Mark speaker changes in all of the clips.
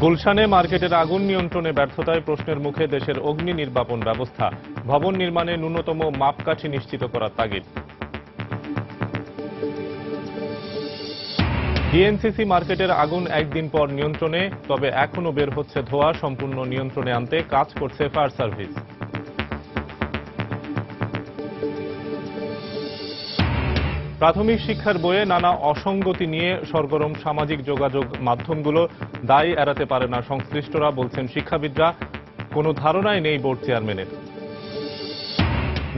Speaker 1: গুলশানে মার্কেটের আগুন নিয়ন্ত্রণে ব্যর্থতায় প্রশ্নের মুখে দেশের অগ্নি নির্বাপন ব্যবস্থা। ভবন নির্মাণে ন্যূনতম মাপকাঠি নিশ্চিত করার তাগিদ। ডিএনসিসি মার্কেটের আগুন একদিন পর নিয়ন্ত্রণে, তবে এখনো বের হচ্ছে ধোঁয়া। সম্পূর্ণ নিয়ন্ত্রণে আনতে কাজ করছে ফায়ার সার্ভিস। প্রাথমিক শিক্ষার বইয়ে নানা অসঙ্গতি নিয়ে সরগরম সামাজিক যোগাযোগ মাধ্যমগুলো। দায় এড়াতে পারে না সংশ্লিষ্টরা, বলছেন শিক্ষাবিদরা। কোনো ধারণাই নেই বোর্ড চেয়ারম্যানের।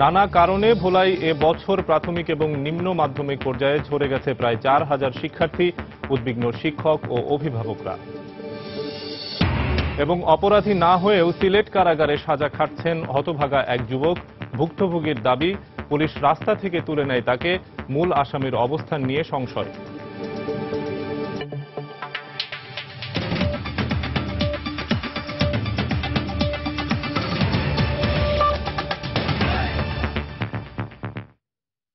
Speaker 1: নানা কারণে ভোলায় এ বছর প্রাথমিক এবং নিম্ন মাধ্যমিক পর্যায়ে ঝরে গেছে প্রায় 4,000 শিক্ষার্থী। উদ্বিগ্ন শিক্ষক ও অভিভাবকরা। এবং অপরাধী না হয়েও সিলেট কারাগারে সাজা খাটছেন হতভাগা এক যুবক। ভুক্তভোগীর দাবি, পুলিশ রাস্তা থেকে তুলে নেয় তাকে। মূল আসামির অবস্থান নিয়ে সংশয়।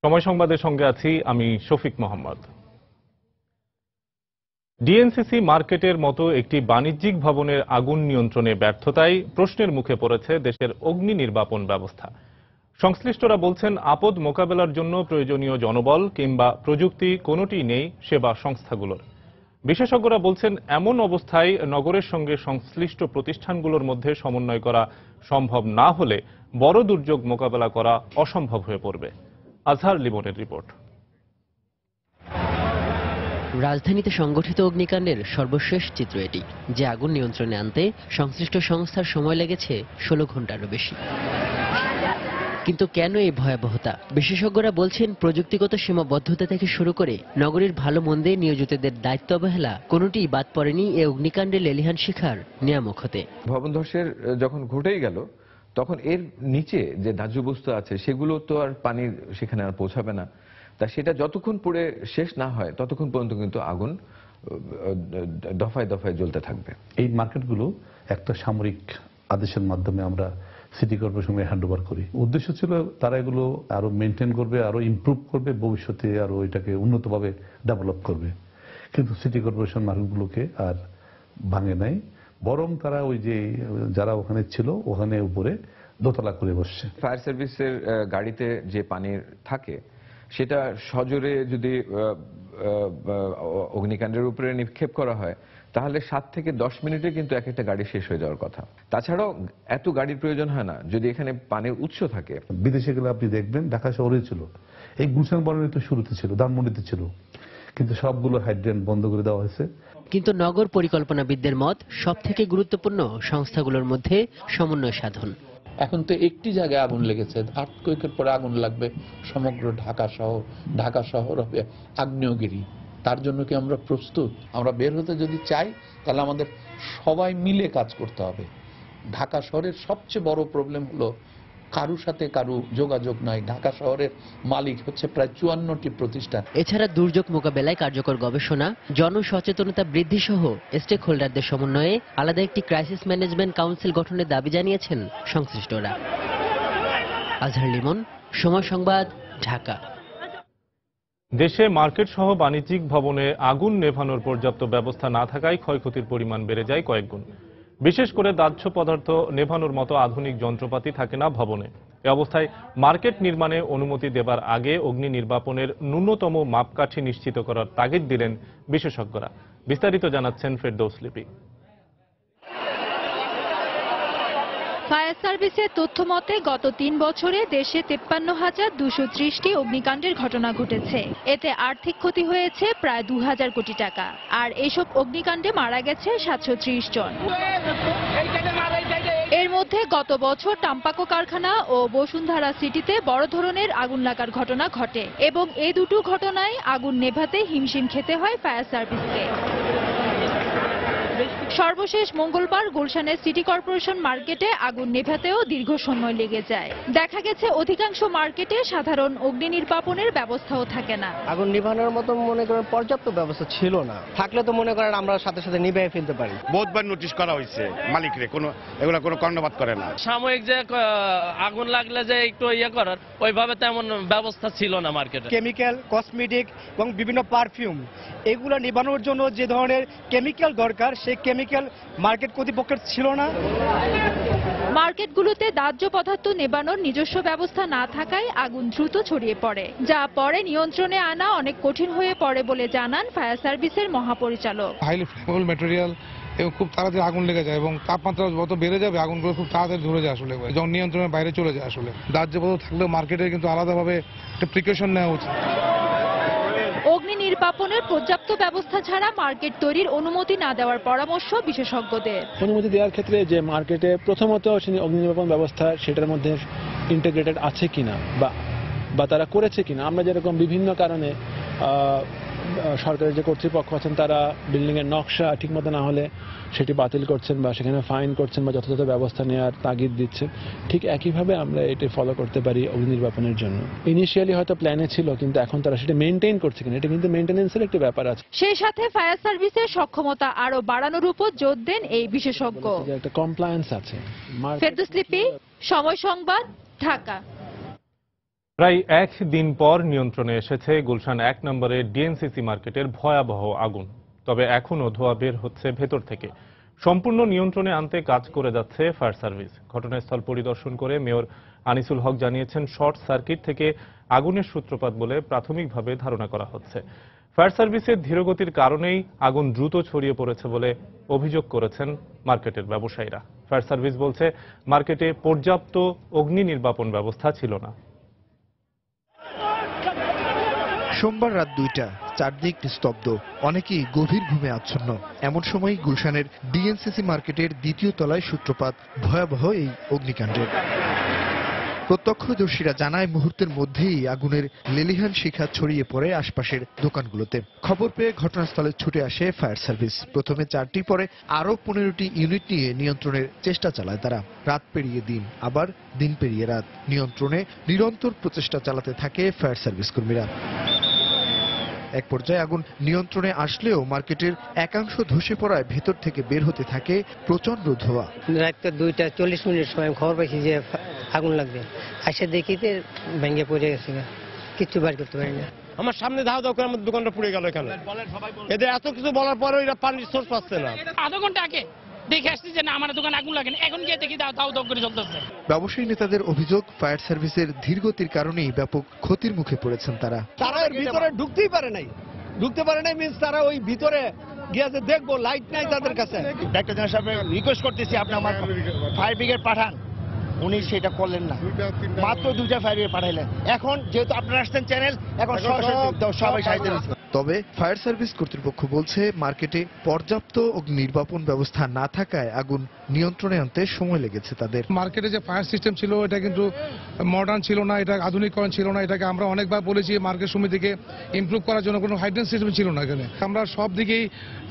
Speaker 1: সময় সংবাদের সঙ্গে আছি আমি শফিক মোহাম্মদ। ডিএনসিসি মার্কেটের মতো একটি বাণিজ্যিক ভবনের আগুন নিয়ন্ত্রণে ব্যর্থতায় প্রশ্নের মুখে পড়েছে দেশের অগ্নি নির্বাপন ব্যবস্থা। সংশ্লিষ্টরা বলছেন, আপদ মোকাবেলার জন্য প্রয়োজনীয় জনবল কিংবা প্রযুক্তি কোনোটিই নেই সেবা সংস্থাগুলোর। বিশেষজ্ঞরা বলছেন, এমন অবস্থায় নগরের সঙ্গে সংশ্লিষ্ট প্রতিষ্ঠানগুলোর মধ্যে সমন্বয় করা সম্ভব না হলে বড় দুর্যোগ মোকাবেলা করা অসম্ভব হয়ে পড়বে। আজহার লিমনের রিপোর্ট।
Speaker 2: রাজধানীতে সংগঠিত অগ্নিকাণ্ডের সর্বশেষ চিত্র এটি, যে আগুন নিয়ন্ত্রণে আনতে সংশ্লিষ্ট সংস্থার সময় লেগেছে 16 ঘন্টারও বেশি। কিন্তু কেন এই ভয়াবহতা? বিশেষজ্ঞরা বলছেন, প্রযুক্তিগত সীমাবদ্ধতা থেকে শুরু করে নগরীর ভালো মন্দে নিয়োজিতদের দায়িত্ব অবহেলা কোনোটিই বাদ পড়েনি এই অগ্নিকাণ্ডে লেলিহান শিখার নিয়ামক হতে।
Speaker 3: ভবন ধসের যখন ঘটেই গেল, তখন এর নিচে যে দাহ্য বস্তু আছে সেগুলো তো আর পানির সেখানে আর পৌঁছাবে না। তা সেটা যতক্ষণ পুড়ে শেষ না হয় ততক্ষণ পর্যন্ত কিন্তু আগুন দফায় দফায় জ্বলতে থাকবে।
Speaker 4: এই মার্কেটগুলো একটা সামরিক আদেশের মাধ্যমে আমরা সিটি কর্পোরেশনে হ্যান্ড ওভার করি। উদ্দেশ্য ছিল তারা এগুলো আরো মেনটেন করবে, আরো ইমপ্রুভ করবে, ভবিষ্যতে আরো এটাকে উন্নতভাবে ডেভেলপ করবে। কিন্তু সিটি কর্পোরেশন মার্কেটগুলোকে আর ভাঙে নাই, বরং তারা ওই যে যারা ওখানে ছিল ওখানে উপরে দোতলা করে বসছে।
Speaker 3: ফায়ার সার্ভিসের গাড়িতে যে পানি থাকে সেটা সজোরে যদি অগ্নিকাণ্ডের উপরে নিক্ষেপ করা হয় তাহলে 7 থেকে 10 মিনিটে কিন্তু এক একটা গাড়ি শেষ হয়ে যাওয়ার কথা। তাছাড়াও এত গাড়ির প্রয়োজন হয় না যদি এখানে পানির উৎস থাকে।
Speaker 4: বিদেশে গেলে আপনি দেখবেন ঢাকা শহরে ছিল, এই গুলশান বনানী তো শুরুতে ছিল, ধানমন্ডিতে ছিল, কিন্তু সবগুলো হাইড্রেন্ট বন্ধ করে দেওয়া হয়েছে।
Speaker 2: কিন্তু নগর পরিকল্পনাবিদদের মত, সব থেকে গুরুত্বপূর্ণ সংস্থাগুলোর মধ্যে সমন্বয় সাধন।
Speaker 5: এখন তো একটি জায়গায় আগুন লেগেছে, আর্থকুয়েকের পরে আগুন লাগবে সমগ্র ঢাকা শহর হবে আগ্নেয়গিরি। তার জন্য কি আমরা প্রস্তুত? আমরা বের হতে যদি চাই তাহলে আমাদের সবাই মিলে কাজ করতে হবে। ঢাকা শহরের সবচেয়ে বড় প্রবলেম হলো কারুর সাথে কারু যোগাযোগ নাই। ঢাকা শহরের মালিক হচ্ছে প্রায় 54টি প্রতিষ্ঠান।
Speaker 2: এছাড়া দুর্যোগ মোকাবেলায় কার্যকর গবেষণা, জনসচেতনতা বৃদ্ধি সহ স্টেক হোল্ডারদের সমন্বয়ে আলাদা একটি ক্রাইসিস ম্যানেজমেন্ট কাউন্সিল গঠনের দাবি জানিয়েছেন সংশ্লিষ্টরা। আজহার লিমন, সময় সংবাদ, ঢাকা।
Speaker 1: দেশে মার্কেট সহ বাণিজ্যিক ভবনে আগুন নেভানোর পর্যাপ্ত ব্যবস্থা না থাকায় ক্ষয়ক্ষতির পরিমাণ বেড়ে যায় কয়েকগুণ। বিশেষ করে দাহ্য পদার্থ নেভানোর মতো আধুনিক যন্ত্রপাতি থাকে না ভবনে। এ অবস্থায় মার্কেট নির্মাণে অনুমতি দেবার আগে অগ্নি নির্বাপনের ন্যূনতম মাপকাঠি নিশ্চিত করার তাগিদ দিলেন বিশেষজ্ঞরা। বিস্তারিত জানাচ্ছেন ফেরদৌস লিপি।
Speaker 6: ফায়ার সার্ভিসের তথ্য মতে গত 3 বছরে দেশে 53,230টি অগ্নিকাণ্ডের ঘটনা ঘটেছে। এতে আর্থিক ক্ষতি হয়েছে প্রায় 2,000 কোটি টাকা। আর এসব অগ্নিকাণ্ডে মারা গেছে 730 জন। এর মধ্যে গত বছর টাম্পাকো কারখানা ও বসুন্ধরা সিটিতে বড় ধরনের আগুন লাগার ঘটনা ঘটে এবং এই দুটো ঘটনায় আগুন নেভাতে হিমশিম খেতে হয় ফায়ার সার্ভিসকে। সর্বশেষ মঙ্গলবার গুলশানের সিটি কর্পোরেশন মার্কেটে আগুন নেভাতেও দীর্ঘ সময় লেগে যায়। দেখা গেছে অধিকাংশ মার্কেটে সাধারণ অগ্নি নির্বাপনের ব্যবস্থাও থাকে না।
Speaker 7: আগুন নিভানোর মতো মনে করেন পর্যাপ্ত ব্যবস্থা ছিল না। থাকলে তো মনে করেন আমরা সাথে সাথে নিভিয়ে ফেলতে পারি।
Speaker 8: বহুতবার নোটিশ করা হয়েছে মালিকরে, এগুলো কোনো কর্ণপাত করে না।
Speaker 9: সাময়িক যে আগুন লাগলে যে একটু করার ওইভাবে তেমন ব্যবস্থা ছিল না মার্কেটে।
Speaker 7: কেমিক্যাল, কসমেটিক এবং বিভিন্ন পারফিউম এগুলো নিভানোর জন্য যে ধরনের কেমিক্যাল দরকার সেই
Speaker 10: কেমিক্যাল মার্কেট কর্তৃপক্ষের ছিল না।
Speaker 6: মার্কেটগুলোতে দাহ্য পদার্থ নেবানোর নিজস্ব ব্যবস্থা না থাকায় আগুন দ্রুত ছড়িয়ে পড়ে, যা পরে নিয়ন্ত্রণে আনা অনেক কঠিন হয়ে পড়ে বলে জানান ফায়ার সার্ভিসের মহাপরিচালক।
Speaker 11: হাইলি ফ্লেমেবল ম্যাটেরিয়াল এবং খুব তাড়াতাড়ি আগুন লেগে যায় এবং তাপমাত্রা যত বেড়ে যাবে আগুনগুলো খুব তাড়াতাড়ি ধরে যায় আসলে, যখন নিয়ন্ত্রণের বাইরে চলে যায় আসলে। দাহ্য পদার্থ থাকলেও মার্কেটে কিন্তু আলাদাভাবে একটা প্রিকশন নেওয়া উচিত।
Speaker 6: অগ্নি নির্বাপনের পর্যাপ্ত ব্যবস্থা ছাড়া মার্কেট তৈরির অনুমতি না দেওয়ার পরামর্শ বিশেষজ্ঞদের।
Speaker 12: অনুমতি দেওয়ার ক্ষেত্রে যে মার্কেটে প্রথমত অগ্নি নির্বাপন ব্যবস্থা সেটার মধ্যে ইন্টিগ্রেটেড আছে কিনা বা তারা করেছে কিনা। আমরা যেরকম বিভিন্ন কারণে সরকারের যে কর্তৃপক্ষ আছেন তারা বিল্ডিং এর নকশা ঠিকমতো না হলে সেটি বাতিল করছেন বা সেখানে ফাইন করছেন বা যথাযথ ব্যবস্থা নেওয়ার তাগিদ দিচ্ছেন, ঠিক একইভাবে আমরা এটি ফলো করতে পারি অগ্নি নির্বাপনের জন্য। ইনিশিয়ালি হয়তো প্ল্যানে ছিল, কিন্তু এখন তারা সেটা মেইনটেইন করছে কিনা, এটা কিন্তু মেইনটেনেন্সের একটা ব্যাপার আছে।
Speaker 6: সেই সাথে ফায়ার সার্ভিসের সক্ষমতা আরো বাড়ানোর উপর জোর দেন এই বিশেষজ্ঞ।
Speaker 12: একটা কমপ্লায়েন্স আছে।
Speaker 6: ফেরদৌস লিপি, সময় সংবাদ, ঢাকা।
Speaker 1: প্রায় একদিন পর নিয়ন্ত্রণে এসেছে গুলশান 1 নম্বরের ডিএনসিসি মার্কেটের ভয়াবহ আগুন। তবে এখনও ধোঁয়া বের হচ্ছে ভেতর থেকে। সম্পূর্ণ নিয়ন্ত্রণে আনতে কাজ করে যাচ্ছে ফায়ার সার্ভিস। ঘটনাস্থল পরিদর্শন করে মেয়র আনিসুল হক জানিয়েছেন, শর্ট সার্কিট থেকে আগুনের সূত্রপাত বলে প্রাথমিকভাবে ধারণা করা হচ্ছে। ফায়ার সার্ভিসের ধীরগতির কারণেই আগুন দ্রুত ছড়িয়ে পড়েছে বলে অভিযোগ করেছেন মার্কেটের ব্যবসায়ীরা। ফায়ার সার্ভিস বলছে, মার্কেটে পর্যাপ্ত অগ্নি নির্বাপন ব্যবস্থা ছিল না।
Speaker 13: সোমবার রাত 2টা, চারদিক নিস্তব্ধ, অনেকেই গভীর ঘুমে আচ্ছন্ন। এমন সময় গুলশানের ডিএনসিসি মার্কেটের দ্বিতীয় তলায় সূত্রপাত ভয়াবহ এই অগ্নিকাণ্ডের। প্রত্যক্ষদর্শীরা জানায়, মুহূর্তের মধ্যেই আগুনের লেলিহান শিখা ছড়িয়ে পড়ে আশপাশের দোকানগুলোতে। খবর পেয়ে ঘটনাস্থলে ছুটে আসে ফায়ার সার্ভিস। প্রথমে 4টি, পরে আরও 15টি ইউনিট নিয়ে নিয়ন্ত্রণের চেষ্টা চালায় তারা। রাত পেরিয়ে দিন, আবার দিন পেরিয়ে রাত, নিয়ন্ত্রণে নিরন্তর প্রচেষ্টা চালাতে থাকে ফায়ার সার্ভিস কর্মীরা। এক পর্যায়ে আগুন নিয়ন্ত্রণে আসলেও মার্কেটের একাংশ ধসে পড়ায় ভেতর থেকে বের হতে থাকে প্রচন্ড ধোঁয়া।
Speaker 7: রাত 2:40 সময় খবর পাইছি যে আগুন লাগবে, আসে দেখিতে ভেঙে পড়ে গেছে, কিছু বার করতে পারি না।
Speaker 9: আমার সামনে ধাও ধাও করে আমার দোকানটা পুড়ে গেল। এখানে এদের এত কিছু বলার পরেও এরা পানির সোর্স পাচ্ছে না।
Speaker 14: আধা ঘন্টা আগে দেখে আসছি যে না আমার দোকান আগুন লাগে না, এখন গিয়ে দেখি দাও দাও করে চলতেছে।
Speaker 13: ব্যবসায়ী নেতাদের অভিযোগ, ফায়ার সার্ভিসের ধীরগতির কারণেই ব্যাপক ক্ষতির মুখে পড়েছেন তারা।
Speaker 15: তারা এর ভিতরে ঢুকতে পারে নাই মিন্স তারা ওই ভিতরে গিয়ে যে দেখবো, লাইট নাই তাদের কাছে।
Speaker 8: ডাক্তার জেনারেল সাহেব রিকোয়েস্ট করতেছি, আপনি আমার ফায়ার ব্রিগেড পাঠান। উনি সেটা করলেন না, মাত্র 2টা ফায়ার ব্রিগেড পাঠাইলেন। এখন যেহেতু আপনারা আসছেন চ্যানেল, এখন সবাই সাহায্য দিচ্ছে।
Speaker 13: তবে ফায়ার সার্ভিস কর্তৃপক্ষ বলছে, মার্কেটে পর্যাপ্ত অগ্নি নির্বাপন ব্যবস্থা না থাকায় আগুন নিয়ন্ত্রণে আনতে সময় লেগেছে তাদের।
Speaker 11: মার্কেটে যে ফায়ার সিস্টেম ছিল এটা কিন্তু মডার্ন ছিল না, এটা আধুনিকরণ ছিল না। এটাকে আমরা অনেকবার বলেছি মার্কেট সমিতিকে ইমপ্রুভ করার জন্য, কোনো হাইড্রেন্ট সিস্টেম ছিল না এখানে। আমরা সব দিকেই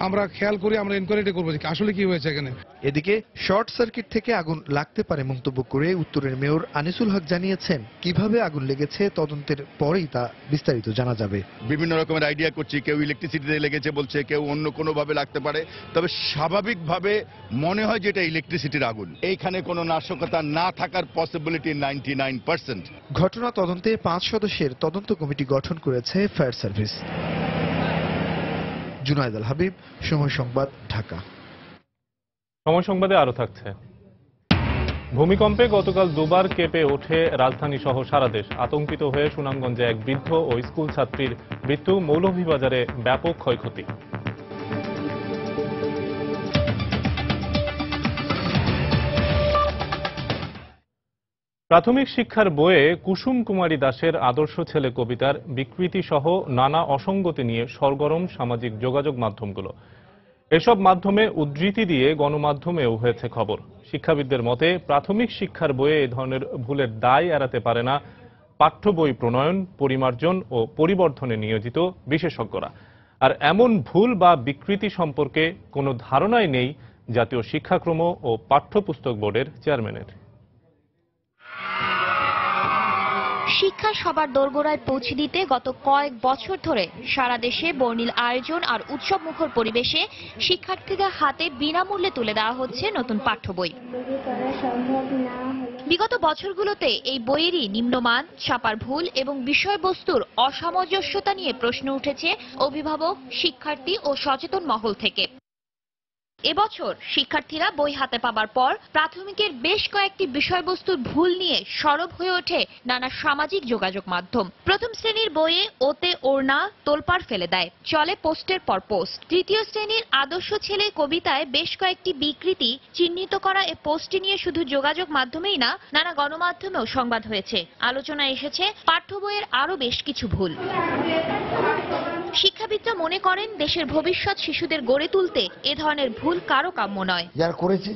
Speaker 11: আমরা খেয়াল করি, আমরা এনকোয়ারি করবো আসলে কি হয়েছে এখানে।
Speaker 13: এদিকে শর্ট সার্কিট থেকে আগুন লাগতে পারে মন্তব্য করে উত্তরের মেয়র আনিসুল হক জানিয়েছেন, কিভাবে আগুন লেগেছে তদন্তের পরেই তা বিস্তারিত জানা যাবে।
Speaker 16: বিভিন্ন রকমের আইডিয়া করছি, কেউ ইলেকট্রিসিটিতে লেগেছে বলছে, কেউ অন্য কোনো ভাবে লাগতে পারে। তবে স্বাভাবিকভাবে মনে হয় যে এটা ইলেকট্রিসিটির আগুন। এইখানে কোনো নাশকতা না থাকার পসিবিলিটি 99%।
Speaker 13: ঘটনা তদন্তে 5 সদস্যের তদন্ত কমিটি গঠন করেছে ফায়ার সার্ভিস। জুনায়েদ আল হাবিব, সময় সংবাদ, ঢাকা।
Speaker 1: সময় সংবাদে আরো থাকছে। ভূমিকম্পে গতকাল দুবার কেঁপে ওঠে রাজধানী সহ সারা দেশ। আতঙ্কিত হয়ে সুনামগঞ্জে এক বৃদ্ধ ও স্কুল ছাত্রীর মৃত্যু, মৌলভীবাজারে ব্যাপক ক্ষয়ক্ষতি। প্রাথমিক শিক্ষার বইয়ে কুসুম কুমারী দাসের আদর্শ ছেলে কবিতার বিকৃতি সহ নানা অসঙ্গতি নিয়ে সরগরম সামাজিক যোগাযোগ মাধ্যমগুলো। এসব মাধ্যমে উদ্ধৃতি দিয়ে গণমাধ্যমেও হয়েছে খবর। শিক্ষাবিদদের মতে, প্রাথমিক শিক্ষার বইয়ে এ ধরনের ভুলের দায় এড়াতে পারে না পাঠ্য বই প্রণয়ন, পরিমার্জন ও পরিবর্ধনে নিয়োজিত বিশেষজ্ঞরা। আর এমন ভুল বা বিকৃতি সম্পর্কে কোনো ধারণাই নেই জাতীয় শিক্ষাক্রম ও পাঠ্যপুস্তক বোর্ডের চেয়ারম্যানের।
Speaker 17: শিক্ষা সবার দোরগোড়ায় পৌঁছে দিতে গত কয়েক বছর ধরে সারা দেশে বর্ণিল আয়োজন আর উৎসবমুখর পরিবেশে শিক্ষার্থীদের হাতে বিনামূল্যে তুলে দেওয়া হচ্ছে নতুন পাঠ্য বই। বিগত বছরগুলোতে এই বইয়েরই নিম্নমান, ছাপার ভুল এবং বিষয়বস্তুর অসামঞ্জস্যতা নিয়ে প্রশ্ন উঠেছে অভিভাবক, শিক্ষার্থী ও সচেতন মহল থেকে। এবছর শিক্ষার্থীরা বই হাতে পাবার পর প্রাথমিকের বেশ কয়েকটি বিষয়বস্তুর ভুল নিয়ে সরব হয়ে ওঠে নানা সামাজিক যোগাযোগ মাধ্যম। প্রথম শ্রেণীর বইয়ে ওতে ওড়না তোলপাড় ফেলে দেয়, চলে পোস্টের পর পোস্ট। তৃতীয় শ্রেণীর আদর্শ ছেলে কবিতায় বেশ কয়েকটি বিকৃতি চিহ্নিত করা এ পোস্টটি নিয়ে শুধু যোগাযোগ মাধ্যমেই না, নানা গণমাধ্যমেও সংবাদ হয়েছে। আলোচনায় এসেছে পাঠ্য বইয়ের আরো বেশ কিছু ভুল। শিক্ষাবিদরা মনে করেন দেশের ভবিষ্যৎ শিশুদের গড়ে তুলতে এ ধরনের ভুল কারো কাম্য নয়।
Speaker 18: যারা করেছে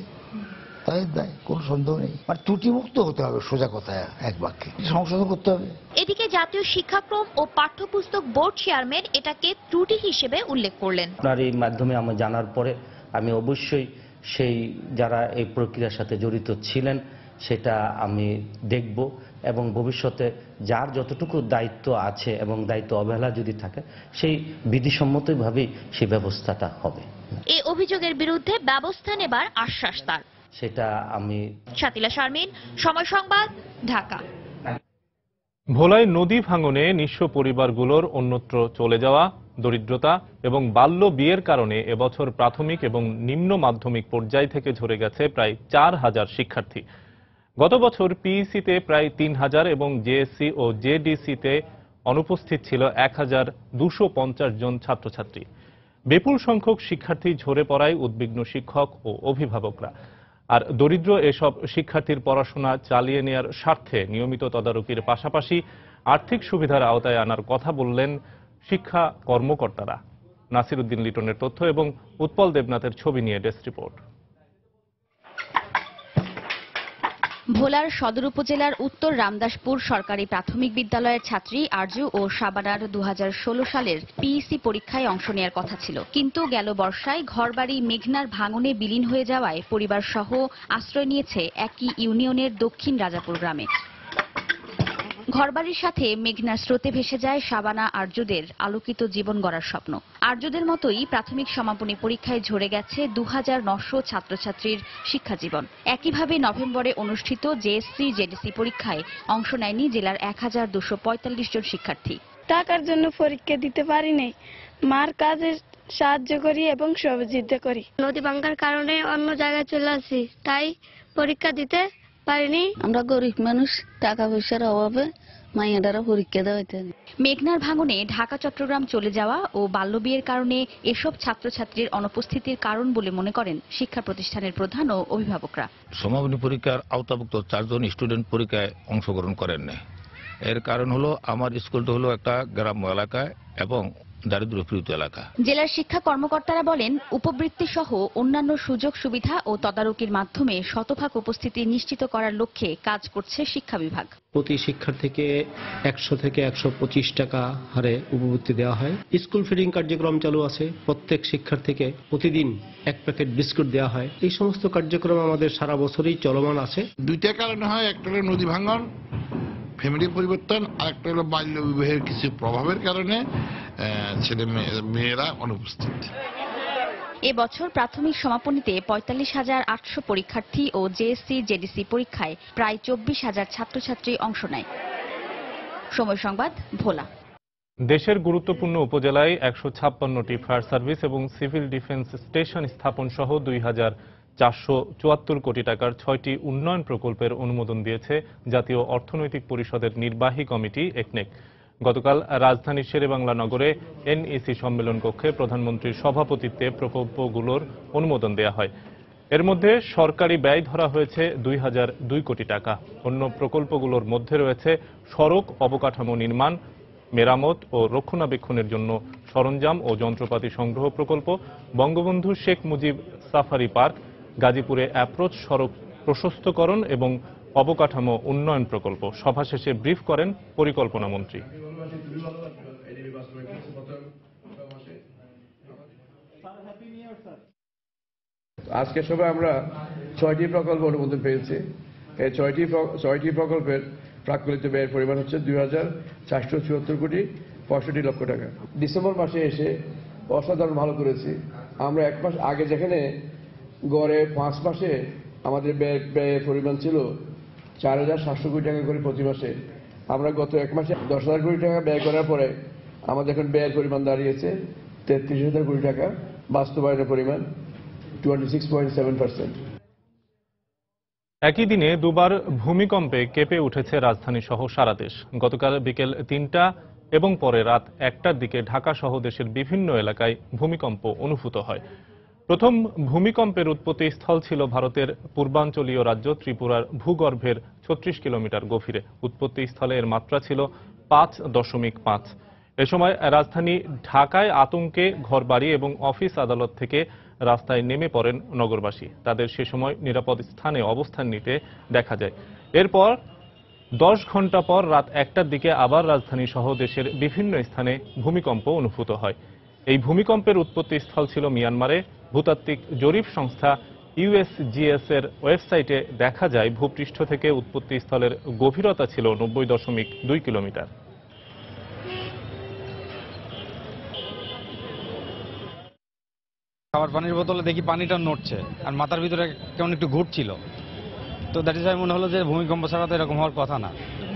Speaker 18: তাদের দায়, কোনো সন্দেহ নেই। আর ত্রুটিমুক্ত হতে হবে, সোজা কথায় এক বাক্যে সংশোধন করতে হবে।
Speaker 17: এদিকে জাতীয় শিক্ষাক্রম ও পাঠ্যপুস্তক বোর্ড চেয়ারম্যান এটাকে ত্রুটি হিসেবে উল্লেখ করলেন।
Speaker 19: আপনার এই মাধ্যমে আমি জানার পরে আমি অবশ্যই সেই যারা এই প্রক্রিয়ার সাথে জড়িত ছিলেন সেটা আমি দেখব এবং ভবিষ্যতে যার যতটুকু দায়িত্ব আছে এবং দায়িত্ব অবহেলা যদি থাকে সেই বিধিসম্মতভাবেই সেই ব্যবস্থাটা হবে।
Speaker 17: এই অভিযোগের বিরুদ্ধে ব্যবস্থা নেবার আশ্বাস তার।
Speaker 19: সেটা আমি
Speaker 17: শাতিলা শারমিন, সময় সংবাদ, ঢাকা।
Speaker 1: ভোলায় নদী ভাঙনে নিঃস্ব পরিবারগুলোর অন্যত্র চলে যাওয়া, দরিদ্রতা এবং বাল্য বিয়ের কারণে এবছর প্রাথমিক এবং নিম্ন মাধ্যমিক পর্যায় থেকে ঝরে গেছে প্রায় 4,000 শিক্ষার্থী। গত বছর পিইসিতে প্রায় 3,000 এবং জেএসসি ও জেডিসিতে অনুপস্থিত ছিল 1,250 জন ছাত্রছাত্রী। বিপুল সংখ্যক শিক্ষার্থী ঝরে পড়ায় উদ্বিগ্ন শিক্ষক ও অভিভাবকরা। আর দরিদ্র এসব শিক্ষার্থীর পড়াশোনা চালিয়ে নেওয়ার স্বার্থে নিয়মিত তদারকির পাশাপাশি আর্থিক সুবিধার আওতায় আনার কথা বললেন শিক্ষা কর্মকর্তারা। নাসির উদ্দিন লিটনের তথ্য এবং উৎপল দেবনাথের ছবি নিয়ে ডেস্ক রিপোর্ট।
Speaker 20: ভোলার সদর উপজেলার উত্তর রামদাসপুর সরকারি প্রাথমিক বিদ্যালয়ের ছাত্রী আরজু ও শাবানার 2016 সালের পিইসি পরীক্ষায় অংশ নেওয়ার কথা ছিল, কিন্তু গেল বর্ষায় ঘরবাড়ি মেঘনার ভাঙনে বিলীন হয়ে যাওয়ায় পরিবার সহ আশ্রয় নিয়েছে একই ইউনিয়নের দক্ষিণ রাজাপুর গ্রামে। ঘরবাড়ির সাথে মেঘনার স্রোতে ভেসে যায় শাবানা আরজুদের আলোকিত জীবন গড়ার স্বপ্ন। আরজুদের মতোই প্রাথমিক সমাপনী পরীক্ষায় ঝরে গেছে 2,900 ছাত্রছাত্রীর শিক্ষাজীবন। একইভাবে নভেম্বরে অনুষ্ঠিত জেএসসি জেডিসি পরীক্ষায় অংশ নেয়নি জেলার 1,245 জন শিক্ষার্থী।
Speaker 21: টাকার জন্য পরীক্ষা দিতে পারি নাই, মার কাজে সাহায্য করি এবং সহযোগিতা করি। নদী ভাঙার কারণে অন্য জায়গায় চলে আসি, তাই পরীক্ষা দিতে পারিনি।
Speaker 22: আমরা গরিব মানুষ, টাকা পয়সার অভাবে মাইয়াটারা পরীক্ষা দেওয়া হইতে।
Speaker 20: মেঘনার ভাঙনে ঢাকা চট্টগ্রাম চলে যাওয়া ও বাল্যবিয়ের কারণে এসব ছাত্রছাত্রীর অনুপস্থিতির কারণ বলে মনে করেন শিক্ষা প্রতিষ্ঠানের প্রধান ও অভিভাবকরা।
Speaker 23: সমাপনী পরীক্ষার আওতাভুক্ত 4 জন স্টুডেন্ট পরীক্ষায় অংশগ্রহণ করেন না। এর কারণ হলো আমার স্কুলটা হলো একটা গ্রাম্য এলাকায় এবং দারিদ্র্যপীড়িত এলাকা।
Speaker 20: জেলার শিক্ষা কর্মকর্তারা বলেন, উপবৃত্তি সহ অন্যান্য সুযোগ সুবিধা ও তদারকির মাধ্যমে শতভাগ উপস্থিতি নিশ্চিত করার লক্ষ্যে কাজ করছে শিক্ষা বিভাগ।
Speaker 24: প্রতি শিক্ষার্থীকে 100 থেকে 125 টাকা হারে উপবৃত্তি দেওয়া হয়। স্কুল ফিডিং কার্যক্রম চালু আছে। প্রত্যেক শিক্ষার্থীকে প্রতিদিন 1 প্যাকেট বিস্কুট দেওয়া হয়। এই সমস্ত কার্যক্রম আমাদের সারা বছরই চলমান আছে।
Speaker 25: দুইটা কারণে হয়, একটা হলো নদী ভাঙন, ফ্যামিলি পরিবর্তন, আর একটা হলো বাল্য বিবাহের কিছু প্রভাবের কারণে ছেলে মেয়েরা অনুপস্থিত।
Speaker 20: এবছর প্রাথমিক সমাপনীতে 45,800 পরীক্ষার্থী ও জেএসসি জেডিসি পরীক্ষায় প্রায় 24,000 ছাত্রছাত্রী অংশ নেয়। সময় সংবাদ, ভোলা।
Speaker 1: দেশের গুরুত্বপূর্ণ উপজেলায় 156টি ফায়ার সার্ভিস এবং সিভিল ডিফেন্স স্টেশন স্থাপন সহ 2,474 কোটি টাকার 6টি উন্নয়ন প্রকল্পের অনুমোদন দিয়েছে জাতীয় অর্থনৈতিক পরিষদের নির্বাহী কমিটি একনেক। গতকাল রাজধানীর শেরেবাংলা নগরে এনইসি সম্মেলন কক্ষে প্রধানমন্ত্রীর সভাপতিত্বে প্রকল্পগুলোর অনুমোদন দেওয়া হয়। এর মধ্যে সরকারি ব্যয় ধরা হয়েছে 2,002 কোটি টাকা। অন্য প্রকল্পগুলোর মধ্যে রয়েছে সড়ক অবকাঠামো নির্মাণ, মেরামত ও রক্ষণাবেক্ষণের জন্য সরঞ্জাম ও যন্ত্রপাতি সংগ্রহ প্রকল্প, বঙ্গবন্ধু শেখ মুজিব সাফারি পার্ক, গাজীপুরে অ্যাপ্রোচ সড়ক প্রশস্তকরণ এবং অবকাঠামো উন্নয়ন প্রকল্প। সভা শেষে ব্রিফ করেন পরিকল্পনা মন্ত্রী।
Speaker 26: আজকে সবাই আমরা 6টি প্রকল্প অনুমোদন পেয়েছি। এই 6টি প্রকল্পের প্রাক্কলিত ব্যয়ের পরিমাণ হচ্ছে 2,474 কোটি 65 লক্ষ টাকা। ডিসেম্বর মাসে এসে অসাধারণ ভালো করেছি। আমরা 1 মাস আগে যেখানে গড়ে 5 মাসে আমাদের ব্যয়ের পরিমাণ ছিল 4,700 কোটি টাকা করে প্রতি মাসে, আমরা গত 1 মাসে 10,000 কোটি টাকা ব্যয় করার পরে আমাদের এখন ব্যয়ের পরিমাণ দাঁড়িয়েছে 33,000 কোটি টাকা। বাস্তবায়নের পরিমাণ 26.7%.
Speaker 1: একই দিনে দুবার ভূমিকম্পে কেঁপে উঠেছে রাজধানী সহ সারা দেশ। গতকাল বিকেল ৩টা এবং পরে রাত ১টার দিকে ঢাকা সহ দেশের বিভিন্ন এলাকায় ভূমিকম্প অনুভূত হয়। প্রথম ভূমিকম্পের উৎপত্তি স্থল ছিল ভারতের পূর্বাঞ্চলীয় রাজ্য ত্রিপুরার ভূগর্ভের ৩৬ কিলোমিটার গভীরে। উৎপত্তি স্থলে এর মাত্রা ছিল ৫.৫। এ সময় রাজধানী ঢাকায় আতঙ্কে ঘরবাড়ি এবং অফিস আদালত থেকে রাস্তায় নেমে পড়েন নগরবাসী। তাদের সে সময় নিরাপদ স্থানে অবস্থান নিতে দেখা যায়। এরপর 10 ঘন্টা পর রাত 1টার দিকে আবার রাজধানী সহ দেশের বিভিন্ন স্থানে ভূমিকম্প অনুভূত হয়। এই ভূমিকম্পের উৎপত্তি স্থল ছিল মিয়ানমারে। ভূতাত্ত্বিক জরিপ সংস্থা ইউএসজিএস এর ওয়েবসাইটে দেখা যায় ভূপৃষ্ঠ থেকে উৎপত্তি স্থলের গভীরতা ছিল 90.2 কিলোমিটার।
Speaker 2: খাবার পানির বোতলে দেখি পানিটা নড়ছে আর মাথার ভিতরে কেমন একটু ঘুরছিল, তো দ্যাট ইজ মনে হলো যে ভূমিকম্প ছাড়া তো এরকম হওয়ার কথা না।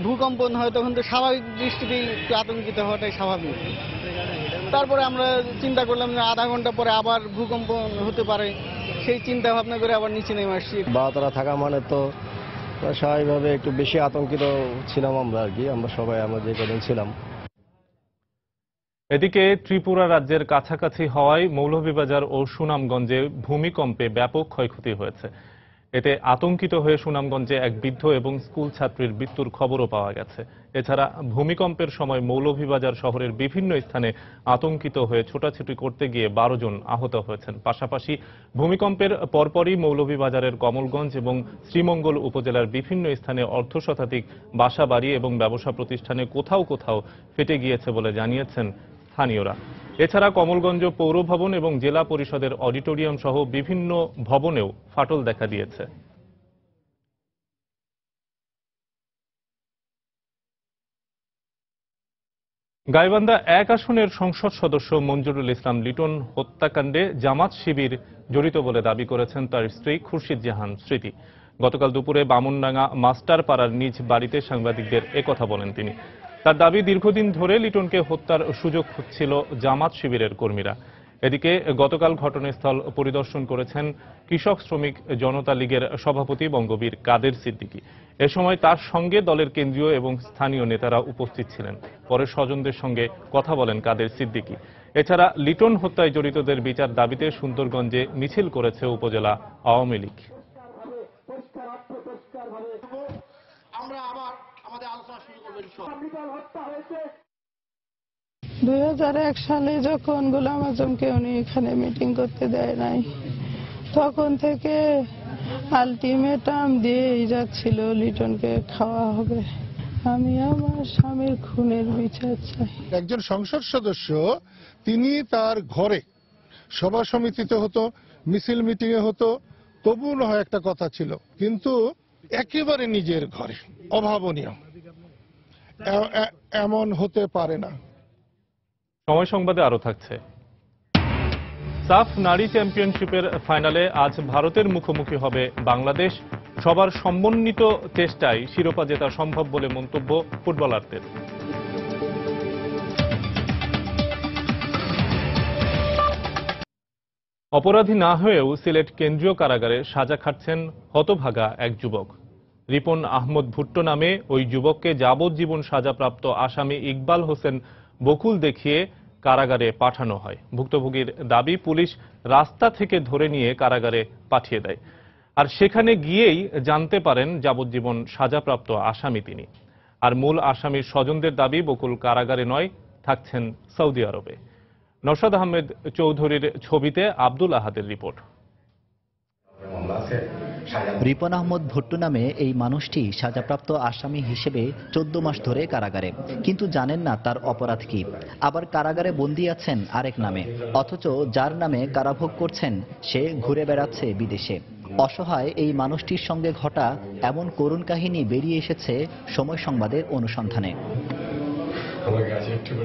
Speaker 3: ভূকম্প হয় তখন তো স্বাভাবিক দৃষ্টিতেই একটু আতঙ্কিত হওয়াটাই স্বাভাবিক। তারপরে আমরা চিন্তা করলাম যে আধা ঘন্টা পরে আবার ভূকম্প হতে পারে, সেই চিন্তা ভাবনা করে আবার নিচে নেমে আসছি।
Speaker 4: বারোতলা থাকা মানে তো স্বাভাবিকভাবে একটু বেশি আতঙ্কিত ছিলাম আমরা আর কি, আমরা সবাই আমরা যে কদিন ছিলাম।
Speaker 1: এদিকে ত্রিপুরা রাজ্যের কাছাকাছি হওয়ায় মৌলভীবাজার ও সুনামগঞ্জে ভূমিকম্পে ব্যাপক ক্ষয়ক্ষতি হয়েছে। এতে আতঙ্কিত হয়ে সুনামগঞ্জে এক বৃদ্ধ এবং স্কুল ছাত্রীর মৃত্যুর খবরও পাওয়া গেছে। এছাড়া ভূমিকম্পের সময় মৌলভীবাজার শহরের বিভিন্ন স্থানে আতঙ্কিত হয়ে ছোটাছুটি করতে গিয়ে 12 জন আহত হয়েছেন। পাশাপাশি ভূমিকম্পের পরপরই মৌলভীবাজারের কমলগঞ্জ এবং শ্রীমঙ্গল উপজেলার বিভিন্ন স্থানে অর্ধশতাধিক বাসাবাড়ি এবং ব্যবসা প্রতিষ্ঠানে কোথাও কোথাও ফেটে গিয়েছে বলে জানিয়েছেন স্থানীয়রা। এছাড়া কমলগঞ্জ পৌর ভবন এবং জেলা পরিষদের অডিটোরিয়াম সহ বিভিন্ন ভবনেও ফাটল দেখা দিয়েছে। গাইবান্ধা 1 আসনের সংসদ সদস্য মঞ্জুরুল ইসলাম লিটন হত্যাকাণ্ডে জামাত শিবির জড়িত বলে দাবি করেছেন তার স্ত্রী খুরশিদ জাহান স্মৃতি। গতকাল দুপুরে বামুনডাঙ্গা মাস্টার পাড়ার নিজ বাড়িতে সাংবাদিকদের একথা বলেন তিনি। তার দাবি, দীর্ঘদিন ধরে লিটনকে হত্যার সুযোগ খুঁজছিল জামাত শিবিরের কর্মীরা। এদিকে গতকাল ঘটনাস্থল পরিদর্শন করেছেন কৃষক শ্রমিক জনতা লীগের সভাপতি বঙ্গবীর কাদের সিদ্দিকী। এ সময় তার সঙ্গে দলের কেন্দ্রীয় এবং স্থানীয় নেতারা উপস্থিত ছিলেন। পরে স্বজনদের সঙ্গে কথা বলেন কাদের সিদ্দিকী। এছাড়া লিটন হত্যায় জড়িতদের বিচার দাবিতে সুন্দরগঞ্জে মিছিল করেছে উপজেলা আওয়ামী লীগ।
Speaker 5: 2001 সালে যখন গোলাম আজমকে উনি এখানে মিটিং করতে দেয় নাই, তখন থেকে আলটিমেটাম দিয়েই যাচ্ছিল লিটনকে খাওয়া হবে। আমি আমার স্বামীর খুনের বিচার চাই।
Speaker 10: একজন সংসদ সদস্য তিনি তার ঘরে সভা সমিতিতে হতো, মিছিল মিটিং এ হতো, তবুও না হয় একটা কথা ছিল, কিন্তু একেবারে নিজের ঘরে অভাবনীয়, এমন হতে পারে না।
Speaker 1: সময় সংবাদে আরো থাকছে। সাফ নারী চ্যাম্পিয়নশিপের ফাইনালে আজ ভারতের মুখোমুখি হবে বাংলাদেশ। সবার সমন্বিত চেষ্টায় শিরোপা জেতা সম্ভব বলে মন্তব্য ফুটবলারদের। অপরাধী না হয়েও সিলেট কেন্দ্রীয় কারাগারে সাজা খাটছেন হতভাগা এক যুবক। রিপন আহমদ ভুট্টো নামে ওই যুবককে যাবজ্জীবন সাজাপ্রাপ্ত আসামি ইকবাল হোসেন বকুল দেখিয়ে কারাগারে পাঠানো হয়। ভুক্তভোগীর দাবি, পুলিশ রাস্তা থেকে ধরে নিয়ে কারাগারে পাঠিয়ে দেয়, আর সেখানে গিয়েই জানতে পারেন যাবজ্জীবন সাজাপ্রাপ্ত আসামি তিনি। আর মূল আসামির স্বজনদের দাবি, বকুল কারাগারে নয়, থাকছেন সৌদি আরবে। নওশাদ আহমেদ চৌধুরীর ছবিতে আব্দুল আহাদের রিপোর্ট।
Speaker 12: রিপন আহমদ ভুট্টো নামে এই মানুষটি সাজাপ্রাপ্ত আসামি হিসেবে 14 মাস ধরে কারাগারে, কিন্তু জানেন না তার অপরাধ কি। আবার কারাগারে বন্দী আছেন আরেক নামে, অথচ যার নামে কারাভোগ করছেন সে ঘুরে বেড়াচ্ছে বিদেশে। অসহায় এই মানুষটির সঙ্গে ঘটা এমন করুণ কাহিনী বেরিয়ে এসেছে সময় সংবাদের অনুসন্ধানে।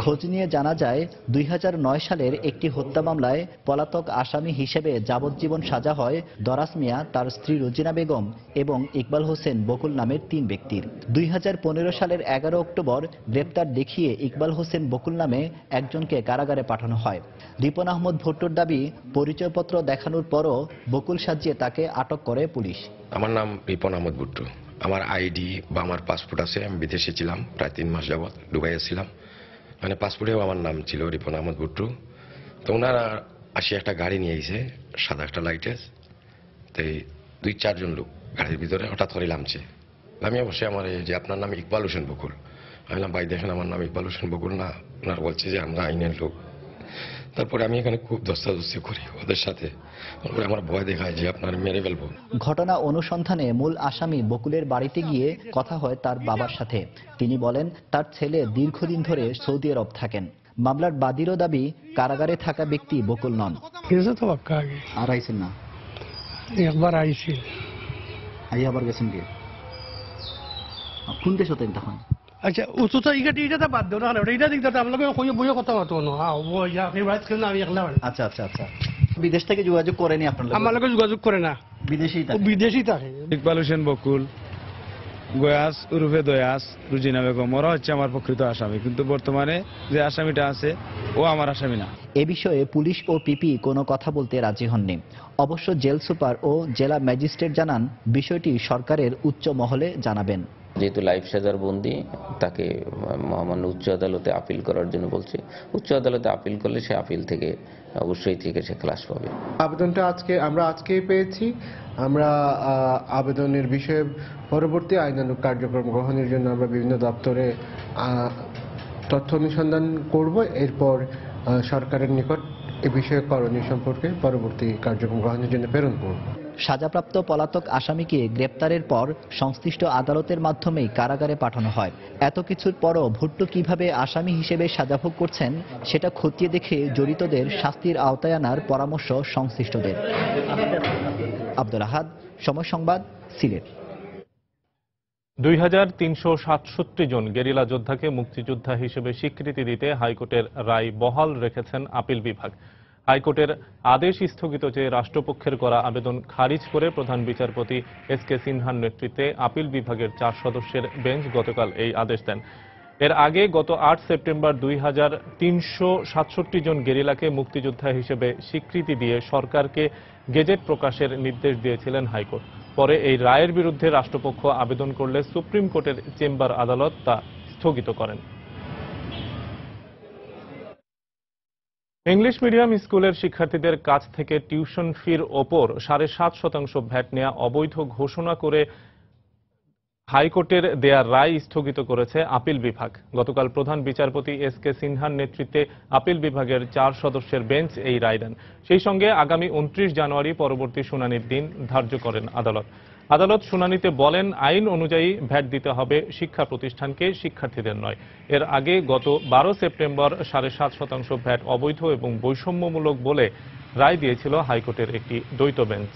Speaker 12: খোঁজ নিয়ে জানা যায় 2009 সালের একটি হত্যা মামলায় পলাতক আসামি হিসেবে যাবজ্জীবন সাজা হয় দরাস মিয়া, তার স্ত্রী রোজিনা বেগম এবং ইকবাল হোসেন বকুল নামের 3 ব্যক্তির। 2015 সালের 11 অক্টোবর গ্রেপ্তার দেখিয়ে ইকবাল হোসেন বকুল নামে একজনকে কারাগারে পাঠানো হয়। রিপন আহমদ ভুট্টোর দাবি, পরিচয়পত্র দেখানোর পরও বকুল সাজিয়ে তাকে আটক করে পুলিশ।
Speaker 6: আমার নাম রিপন আহমদ ভুট্টো। আমার আইডি বা আমার পাসপোর্ট আছে। আমি বিদেশে ছিলাম প্রায় 3 মাস যাবৎ, দুবাইয়ে ছিলাম। মানে পাসপোর্টেও আমার নাম ছিল রিপন আহমদ ভুট্টো। তো ওনারা একটা গাড়ি নিয়ে এসে, সাদা একটা লাইটেস। তো 2-4 জন লোক গাড়ির ভিতরে হঠাৎ করে নামছে। আমি অবশ্যই আমার যে আপনার নাম ইকবাল হোসেন বকুল। আমি বললাম, ভাই দেখেন আমার নাম ইকবাল হোসেন বকুল না। ওনারা বলছে যে আমরা আইনের লোক। তারপরে আমি এখানে খুব ধস্তাধস্তি করি ওদের সাথে। তারপরে আমার ভয় দেখায় যে আপনার মেরে ফেলবো।
Speaker 12: ঘটনা অনুসন্ধানে মূল আসামি বকুলের বাড়িতে গিয়ে কথা হয় তার বাবার সাথে। তিনি বলেন, তার ছেলে দীর্ঘদিন ধরে সৌদি আরব থাকেন। মামলার বাদীরও দাবি, কারাগারে থাকা ব্যক্তি বকুল নন। আর আইছেন না?
Speaker 7: একবার আইছি।
Speaker 12: আবার গেছেন কি? কোন দেশ হতেন তখন?
Speaker 7: আচ্ছা, উচ্চতা এটা বাদ দেও না, এটা দিক দাদা আপনাকে কই বইয়ে কথা বলতো না। ও ইয়া ফেভারিট কেন আমি একলা।
Speaker 12: আচ্ছা আচ্ছা আচ্ছা, বিদেশ থেকে যোগাযোগ করেনি আপনার?
Speaker 7: আমার লগে যোগাযোগ করে না, বিদেশি থাকে।
Speaker 2: ইকবাল হোসেন বকুল, গয়াস উরুফে দয়াস, রুজিনা বেগম, ওরা হচ্ছে আমার প্রকৃত আসামি। কিন্তু বর্তমানে যে আসামিটা আছে ও আমার আসামি না।
Speaker 12: এ বিষয়ে পুলিশ ও পিপি কোনো কথা বলতে রাজি হননি। অবশ্য জেল সুপার ও জেলা ম্যাজিস্ট্রেট জানান, বিষয়টি সরকারের উচ্চ মহলে জানাবেন।
Speaker 8: যেহেতু লাইফ সাজার বন্দী, তাকে মহামান্য উচ্চ আদালতে আপিল করার জন্য বলছে। উচ্চ আদালতে আপিল করলে সে আপিল থেকে অবশ্যই থেকে সে ক্লাস পাবে।
Speaker 9: আবেদনটা আমরা আজকেই পেয়েছি। আমরা আবেদনের বিষয়ে পরবর্তী আইনানুগ কার্যক্রম গ্রহণের জন্য আমরা বিভিন্ন দপ্তরে তথ্য অনুসন্ধান করব। এরপর সরকারের নিকট এ বিষয়ে করণীয় সম্পর্কে পরবর্তী কার্যক্রম গ্রহণের জন্য প্রেরণ করব।
Speaker 12: সাজাপ্রাপ্ত পলাতক আসামিকে গ্রেপ্তারের পর সংশ্লিষ্ট আদালতের মাধ্যমেই কারাগারে পাঠানো হয়। এত কিছুর পরও ভুট্টো কিভাবে আসামি হিসেবে সাজাভোগ করছেন সেটা খতিয়ে দেখে জড়িতদের শাস্তির আওতায় আনার পরামর্শ সংশ্লিষ্টদের। আব্দুল আহাদ, সময় সংবাদ, সিলেট।
Speaker 1: 2367 জন গেরিলা যোদ্ধাকে মুক্তিযোদ্ধা হিসেবে স্বীকৃতি দিতে হাইকোর্টের রায় বহাল রেখেছেন আপিল বিভাগ। হাইকোর্টের আদেশ স্থগিত চেয়ে রাষ্ট্রপক্ষের করা আবেদন খারিজ করে প্রধান বিচারপতি এস.কে. সিনহার নেতৃত্বে আপিল বিভাগের 4 সদস্যের বেঞ্চ গতকাল এই আদেশ দেন। এর আগে গত 8 সেপ্টেম্বর 2367 জন গেরিলাকে মুক্তিযোদ্ধা হিসেবে স্বীকৃতি দিয়ে সরকারকে গেজেট প্রকাশের নির্দেশ দিয়েছিলেন হাইকোর্ট। পরে এই রায়ের বিরুদ্ধে রাষ্ট্রপক্ষ আবেদন করলে সুপ্রিম কোর্টের চেম্বার আদালত তা স্থগিত করেন। ইংলিশ মিডিয়াম স্কুলের শিক্ষার্থীদের কাছ থেকে টিউশন ফির ওপর 7.5% ভ্যাট নেওয়া অবৈধ ঘোষণা করে হাইকোর্টের দেয়া রায় স্থগিত করেছে আপিল বিভাগ। গতকাল প্রধান বিচারপতি এস.কে. সিনহার নেতৃত্বে আপিল বিভাগের 4 সদস্যের বেঞ্চ এই রায় দেন। সেই সঙ্গে আগামী 29 জানুয়ারি পরবর্তী শুনানির দিন ধার্য করেন আদালত। আদালত শুনানিতে বলেন, আইন অনুযায়ী ভ্যাট দিতে হবে শিক্ষা প্রতিষ্ঠানকে, শিক্ষার্থীদের নয়। এর আগে গত 12 সেপ্টেম্বর 7.5% ভ্যাট অবৈধ এবং বৈষম্যমূলক বলে রায় দিয়েছিল হাইকোর্টের একটি দ্বৈত বেঞ্চ।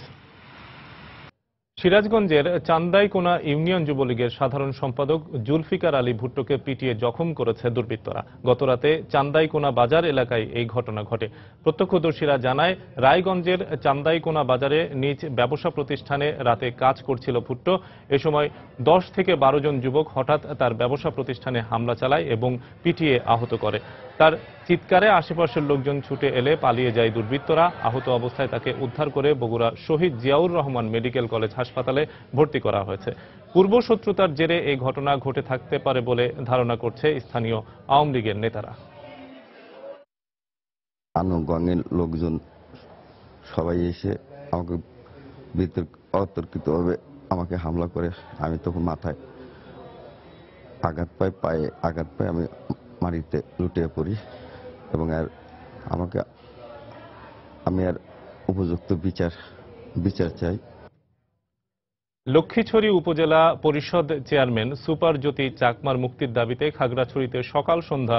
Speaker 1: সিরাজগঞ্জের চান্দাইকোনা ইউনিয়ন যুবলীগের সাধারণ সম্পাদক জুলফিকার আলী ভুট্টোকে পিটিয়ে জখম করেছে দুর্বৃত্তরা। গতরাতে চান্দাইকোনা বাজার এলাকায় এই ঘটনা ঘটে। প্রত্যক্ষদর্শীরা জানায়, রায়গঞ্জের চান্দাইকোনা বাজারে নিজ ব্যবসা প্রতিষ্ঠানে রাতে কাজ করছিল ভুট্টো। এ সময় 10 থেকে 12 জন যুবক হঠাৎ তার ব্যবসা প্রতিষ্ঠানে হামলা চালায় এবং পিটিয়ে আহত করে। তার চিৎকারে আশেপাশের লোকজন ছুটে এলে পালিয়ে যায় দুর্বৃত্তরা। আহত অবস্থায় তাকে উদ্ধার করে বগুড়া শহীদ জিয়াউর রহমান মেডিকেল কলেজ হাসপাতালে ভর্তি করা হয়েছে। পূর্বশত্রুতার জেরে এই ঘটনা ঘটে থাকতে পারে বলে ধারণা করছে স্থানীয় আওয়ামী লীগের নেতারা।
Speaker 14: আনুগঙ্গের লোকজন সবাই এসে আমাকে অতর্কিতভাবে আমাকে হামলা করে। আমি তখন মাথায় আঘাত পাই, পায়ে আঘাত পাই, আমি মাটিতে লুটিয়ে পড়ি এবং আমি আর উপযুক্ত বিচার চাই।
Speaker 1: লক্ষ্মীছড়ি উপজেলা পরিষদ চেয়ারম্যান সুপার জ্যোতি চাকমার মুক্তির দাবিতে খাগড়াছড়িতে সকাল সন্ধ্যা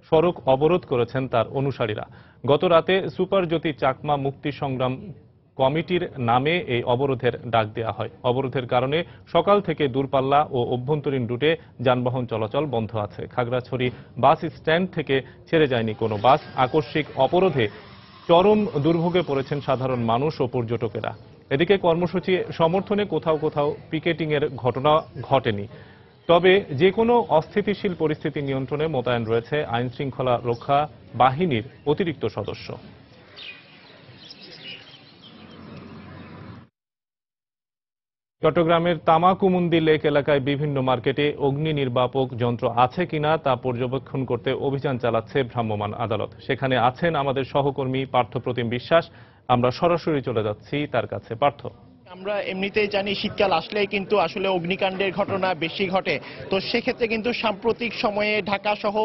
Speaker 1: সড়ক অবরোধ করেছেন তার অনুসারীরা। গত রাতে সুপার জ্যোতি চাকমা মুক্তি সংগ্রাম কমিটির নামে এই অবরোধের ডাক দেওয়া হয়। অবরোধের কারণে সকাল থেকে দূরপাল্লা ও অভ্যন্তরীণ রুটে যানবাহন চলাচল বন্ধ আছে। খাগড়াছড়ি বাস স্ট্যান্ড থেকে ছেড়ে যায়নি কোনো বাস। আকস্মিক অবরোধে চরম দুর্ভোগে পড়েছেন সাধারণ মানুষ ও পর্যটকেরা। এদিকে কর্মসূচি সমর্থনে কোথাও কোথাও পিকেটিংয়ের ঘটনা ঘটেনি। তবে যে কোনো অস্থিতিশীল পরিস্থিতি নিয়ন্ত্রণে মোতায়েন রয়েছে আইনশৃঙ্খলা রক্ষা বাহিনীর অতিরিক্ত সদস্য। চট্টগ্রামের তামাকুমুন্দি লেক এলাকায় বিভিন্ন মার্কেটে অগ্নি নির্বাপক যন্ত্র আছে কিনা তা পর্যবেক্ষণ করতে অভিযান চালাচ্ছে ভ্রাম্যমাণ আদালত। সেখানে আছেন আমাদের সহকর্মী পার্থপ্রতিম বিশ্বাস। আমরা সরাসরি চলে যাচ্ছি তার কাছে। পার্থ,
Speaker 11: আমরা এমনিতেই জানি শীতকাল আসলেই কিন্তু আসলে অগ্নিকাণ্ডের ঘটনা বেশি ঘটে। তো সেক্ষেত্রে কিন্তু সাম্প্রতিক সময়ে ঢাকা সহ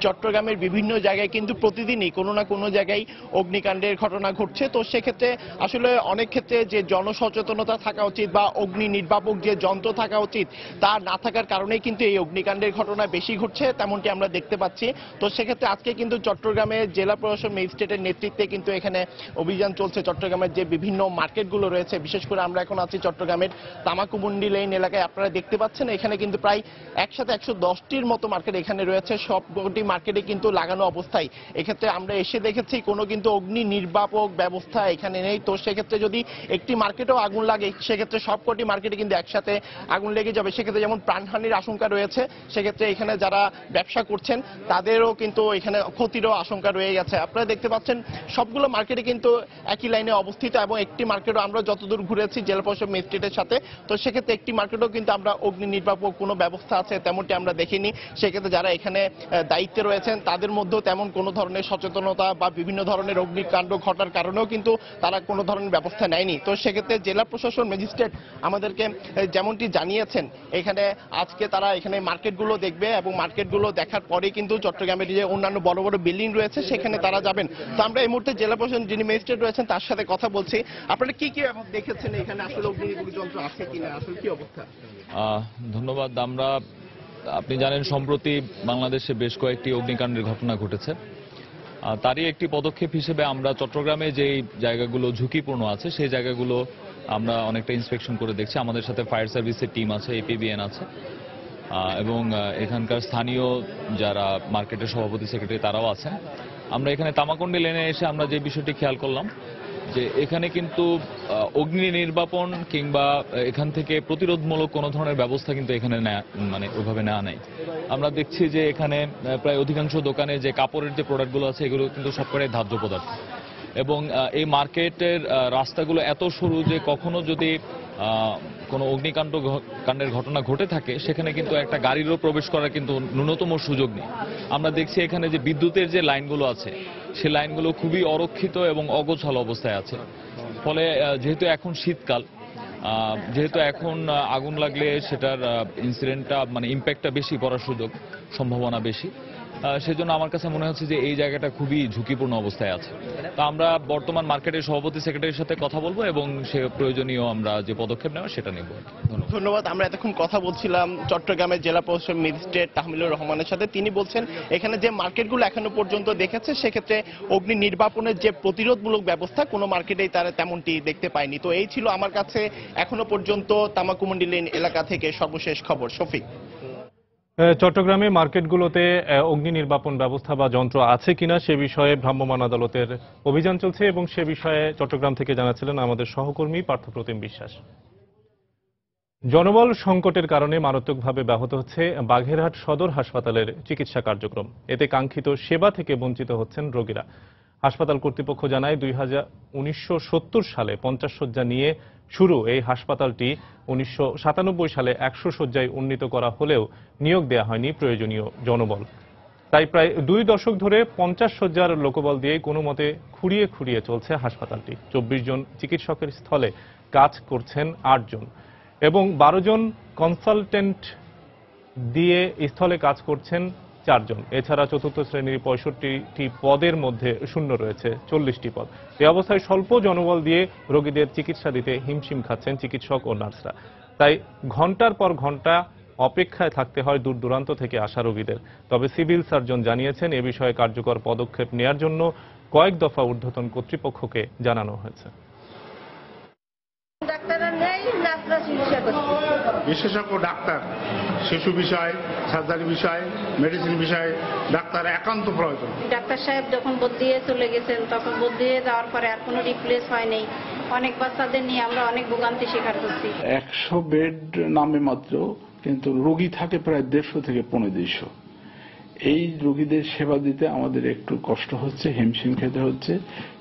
Speaker 11: চট্টগ্রামের বিভিন্ন জায়গায় কিন্তু প্রতিদিনই কোনো না কোনো জায়গায় অগ্নিকাণ্ডের ঘটনা ঘটছে। তো সেক্ষেত্রে আসলে অনেক ক্ষেত্রে যে জনসচেতনতা থাকা উচিত বা অগ্নি নির্বাপক যে যন্ত্র থাকা উচিত তা না থাকার কারণেই কিন্তু এই অগ্নিকাণ্ডের ঘটনা বেশি ঘটছে, তেমনটি আমরা দেখতে পাচ্ছি। তো সেক্ষেত্রে আজকে কিন্তু চট্টগ্রামের জেলা প্রশাসন ম্যাজিস্ট্রেটের নেতৃত্বে কিন্তু এখানে অভিযান চলছে। চট্টগ্রামের যে বিভিন্ন মার্কেটগুলো রয়েছে, বিশেষ করে আমরা এখন আছি চট্টগ্রামের তামাকুমুন্ডি লেন এলাকায়। আপনারা দেখতে পাচ্ছেন এখানে কিন্তু প্রায় একসাথে 110টির মতো মার্কেট এখানে রয়েছে। সবকটি মার্কেটে কিন্তু লাগানো অবস্থায়। এক্ষেত্রে আমরা এসে দেখেছি কোনো কিন্তু অগ্নি নির্বাপক ব্যবস্থা এখানে নেই। তো সেক্ষেত্রে যদি একটি মার্কেটেও আগুন লাগে সেক্ষেত্রে সবকটি মার্কেটে কিন্তু একসাথে আগুন লেগে যাবে। সেক্ষেত্রে যেমন প্রাণহানির আশঙ্কা রয়েছে, সেক্ষেত্রে এখানে যারা ব্যবসা করছেন তাদেরও কিন্তু এখানে ক্ষতিরও আশঙ্কা রয়ে গেছে। আপনারা দেখতে পাচ্ছেন সবগুলো মার্কেটে কিন্তু একই লাইনে অবস্থিত এবং একটি মার্কেটও আমরা যতদূর ঘুরেছি জেলা প্রশাসন ম্যাজিস্ট্রেটের সাথে, তো সেক্ষেত্রে একটি মার্কেটও কিন্তু আমরা অগ্নি নির্বাপক কোনো ব্যবস্থা আছে তেমনটি আমরা দেখিনি। সেক্ষেত্রে যারা এখানে দায়িত্বে রয়েছেন তাদের মধ্যেও তেমন কোনো ধরনের সচেতনতা বা বিভিন্ন ধরনের অগ্নিকাণ্ড ঘটার কারণেও কিন্তু তারা কোনো ধরনের ব্যবস্থা নেয়নি। তো সেক্ষেত্রে জেলা প্রশাসন ম্যাজিস্ট্রেট আমাদেরকে যেমনটি জানিয়েছেন এখানে আজকে তারা এখানে মার্কেটগুলো দেখবে এবং মার্কেটগুলো দেখার পরেই কিন্তু চট্টগ্রামের যে অন্যান্য বড় বড় বিল্ডিং রয়েছে সেখানে তারা যাবেন। তো আমরা এই মুহূর্তে জেলা প্রশাসন যিনি ম্যাজিস্ট্রেট রয়েছেন তার সাথে কথা বলছি। আপনারা কি কি দেখেছেন এখানে, আসলে অগ্নি নির্বাপক যন্ত্র আছে কিনা, আসলে কি অবস্থা?
Speaker 13: ধন্যবাদ। আপনি জানেন সম্প্রতি বাংলাদেশে বেশ কয়েকটি অগ্নিকাণ্ডের ঘটনা ঘটেছে। তারই একটি পদক্ষেপ হিসেবে আমরা চট্টগ্রামে যে জায়গাগুলো ঝুঁকিপূর্ণ আছে সেই জায়গাগুলো আমরা অনেকটা ইন্সপেকশন করে দেখছি। আমাদের সাথে ফায়ার সার্ভিসের টিম আছে, এপিবিএন আছে এবং এখানকার স্থানীয় যারা মার্কেটের সভাপতি সেক্রেটারি তারাও আছেন। আমরা এখানে তামাকুন্ডি লেনে এসে আমরা যে বিষয়টি খেয়াল করলাম যে এখানে কিন্তু অগ্নি নির্বাপন কিংবা এখান থেকে প্রতিরোধমূলক কোনো ধরনের ব্যবস্থা কিন্তু এখানে ওইভাবে নেওয়া নাই। আমরা দেখছি যে এখানে প্রায় অধিকাংশ দোকানে যে কাপড়ের যে প্রোডাক্টগুলো আছে এগুলো কিন্তু সবকটাই ধার্য পদার্থ এবং এই মার্কেটের রাস্তাগুলো এত সরু যে কখনো যদি কোনো অগ্নিকাণ্ডের ঘটনা ঘটে থাকে সেখানে কিন্তু একটা গাড়িরও প্রবেশ করার কিন্তু ন্যূনতম সুযোগ নেই। আমরা দেখছি এখানে যে বিদ্যুতের যে লাইনগুলো আছে সেই লাইনগুলো খুবই অরক্ষিত এবং অগোছালো অবস্থায় আছে। ফলে যেহেতু এখন শীতকাল, যেহেতু এখন আগুন লাগলে সেটার ইনসিডেন্টটা ইম্প্যাক্টটা বেশি পড়ার সম্ভাবনা বেশি, সেজন্য আমার কাছে মনে হচ্ছে যে এই জায়গাটা খুবই ঝুঁকিপূর্ণ অবস্থায় আছে। তা আমরা বর্তমান মার্কেটের সভাপতি সেক্রেটারির সাথে কথা বলবো এবং সে প্রয়োজনীয় আমরা যে পদক্ষেপ নেওয়া সেটা নেব।
Speaker 11: ধন্যবাদ। আমরা এতক্ষণ কথা বলছিলাম চট্টগ্রামের জেলা প্রশাসন ম্যাজিস্ট্রেট তাহমিলুর রহমানের সাথে। তিনি বলছেন এখানে যে মার্কেটগুলো এখনো পর্যন্ত দেখেছে সেক্ষেত্রে অগ্নি নির্বাপনের যে প্রতিরোধমূলক ব্যবস্থা কোনো মার্কেটেই তারা তেমনটি দেখতে পায়নি। তো এই ছিল আমার কাছে এখনো পর্যন্ত তামাকুমুন্ডি লেন এলাকা থেকে সর্বশেষ খবর। শফিক।
Speaker 1: চট্টগ্রামে মার্কেটগুলোতে অগ্নি নির্বাপন ব্যবস্থা বা যন্ত্র আছে কিনা সে বিষয়ে ভ্রাম্যমাণ আদালতের অভিযান চলছে এবং সে বিষয়ে চট্টগ্রাম থেকে জানাচ্ছিলেন আমাদের সহকর্মী পার্থপ্রতিম বিশ্বাস। জনবল সংকটের কারণে মারাত্মকভাবে ব্যাহত হচ্ছে বাগেরহাট সদর হাসপাতালের চিকিৎসা কার্যক্রম। এতে কাঙ্ক্ষিত সেবা থেকে বঞ্চিত হচ্ছেন রোগীরা। হাসপাতাল কর্তৃপক্ষ জানায় 1970 সালে 50 শয্যা নিয়ে শুরু এই হাসপাতালটি 1997 সালে 100 শয্যায় উন্নীত করা হলেও নিয়োগ দেওয়া হয়নি প্রয়োজনীয় জনবল। তাই প্রায় 2 দশক ধরে 50 শয্যার লোকবল দিয়ে কোনো মতে খুঁড়িয়ে খুঁড়িয়ে চলছে হাসপাতালটি। 24 জন চিকিৎসকের স্থলে কাজ করছেন 8 জন এবং 12 জন কনসালটেন্ট দিয়ে স্থলে কাজ করছেন 4 জন। এছাড়া চতুর্থ শ্রেণীর 65টি পদের মধ্যে শূন্য রয়েছে 40টি পদ। এই অবস্থায় স্বল্প জনবল দিয়ে রোগীদের চিকিৎসা দিতে হিমশিম খাচ্ছেন চিকিৎসক ও নার্সরা। তাই ঘন্টার পর ঘন্টা অপেক্ষায় থাকতে হয় দূর দূরান্ত থেকে আসা রোগীদের। তবে সিভিল সার্জন জানিয়েছেন এ বিষয়ে কার্যকর পদক্ষেপ নেওয়ার জন্য কয়েক দফা ঊর্ধ্বতন কর্তৃপক্ষকে জানানো হয়েছে।
Speaker 15: ডাক্তাররা নেই না আপনারা চিকিৎসা করছে।
Speaker 10: বিশেষজ্ঞ ডাক্তার, শিশু বিষয়, সার্জারি বিষয়, মেডিসিন বিষয় ডাক্তার একান্ত প্রয়োজন।
Speaker 15: ডাক্তার সাহেব যখন বদলিয়ে চলে গেছেন তখন বদলিয়ে যাওয়ার পরে আর কোনো রিপ্লেস হয়নি। অনেক বাচ্চাদের নিয়ে আমরা অনেক ভোগান্তি স্বীকার করছি।
Speaker 16: 100 বেড নামে মাত্র, কিন্তু রোগী থাকে প্রায় 150 থেকে 1500। এই রোগীদের সেবা দিতে আমাদের একটু কষ্ট হচ্ছে, হিমশিম খেতে হচ্ছে।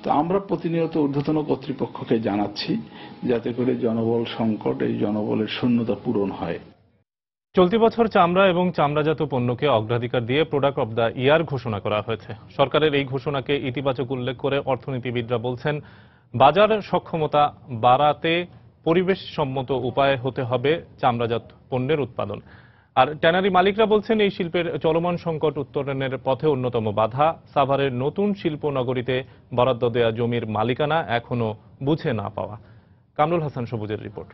Speaker 16: তো আমরা প্রতিনিয়ত ঊর্ধ্বতন কর্তৃপক্ষকে জানাচ্ছি যাতে করে জনবল সংকট, এই জনবলের শূন্যতা পূরণ হয়।
Speaker 1: চলতি বছর চামড়া এবং চামড়াজাত পণ্যকে অগ্রাধিকার দিয়ে প্রোডাক্ট অব দ্য ইয়ার ঘোষণা করা হয়েছে। সরকারের এই ঘোষণাকে ইতিবাচক উল্লেখ করে অর্থনীতিবিদরা বলছেন, বাজার সক্ষমতা বাড়াতে পরিবেশসম্মত উপায় হতে হবে চামড়াজাত পণ্যের উৎপাদন। আর ট্যানারি মালিকরা বলছেন, এই শিল্পের চলমান সংকট উত্তরণের পথে অন্যতম বাধা সাভারের নতুন শিল্প নগরীতে বরাদ্দ দেয়া জমির মালিকানা এখনো বুঝে না পাওয়া। কামরুল হাসান সবুজের রিপোর্ট।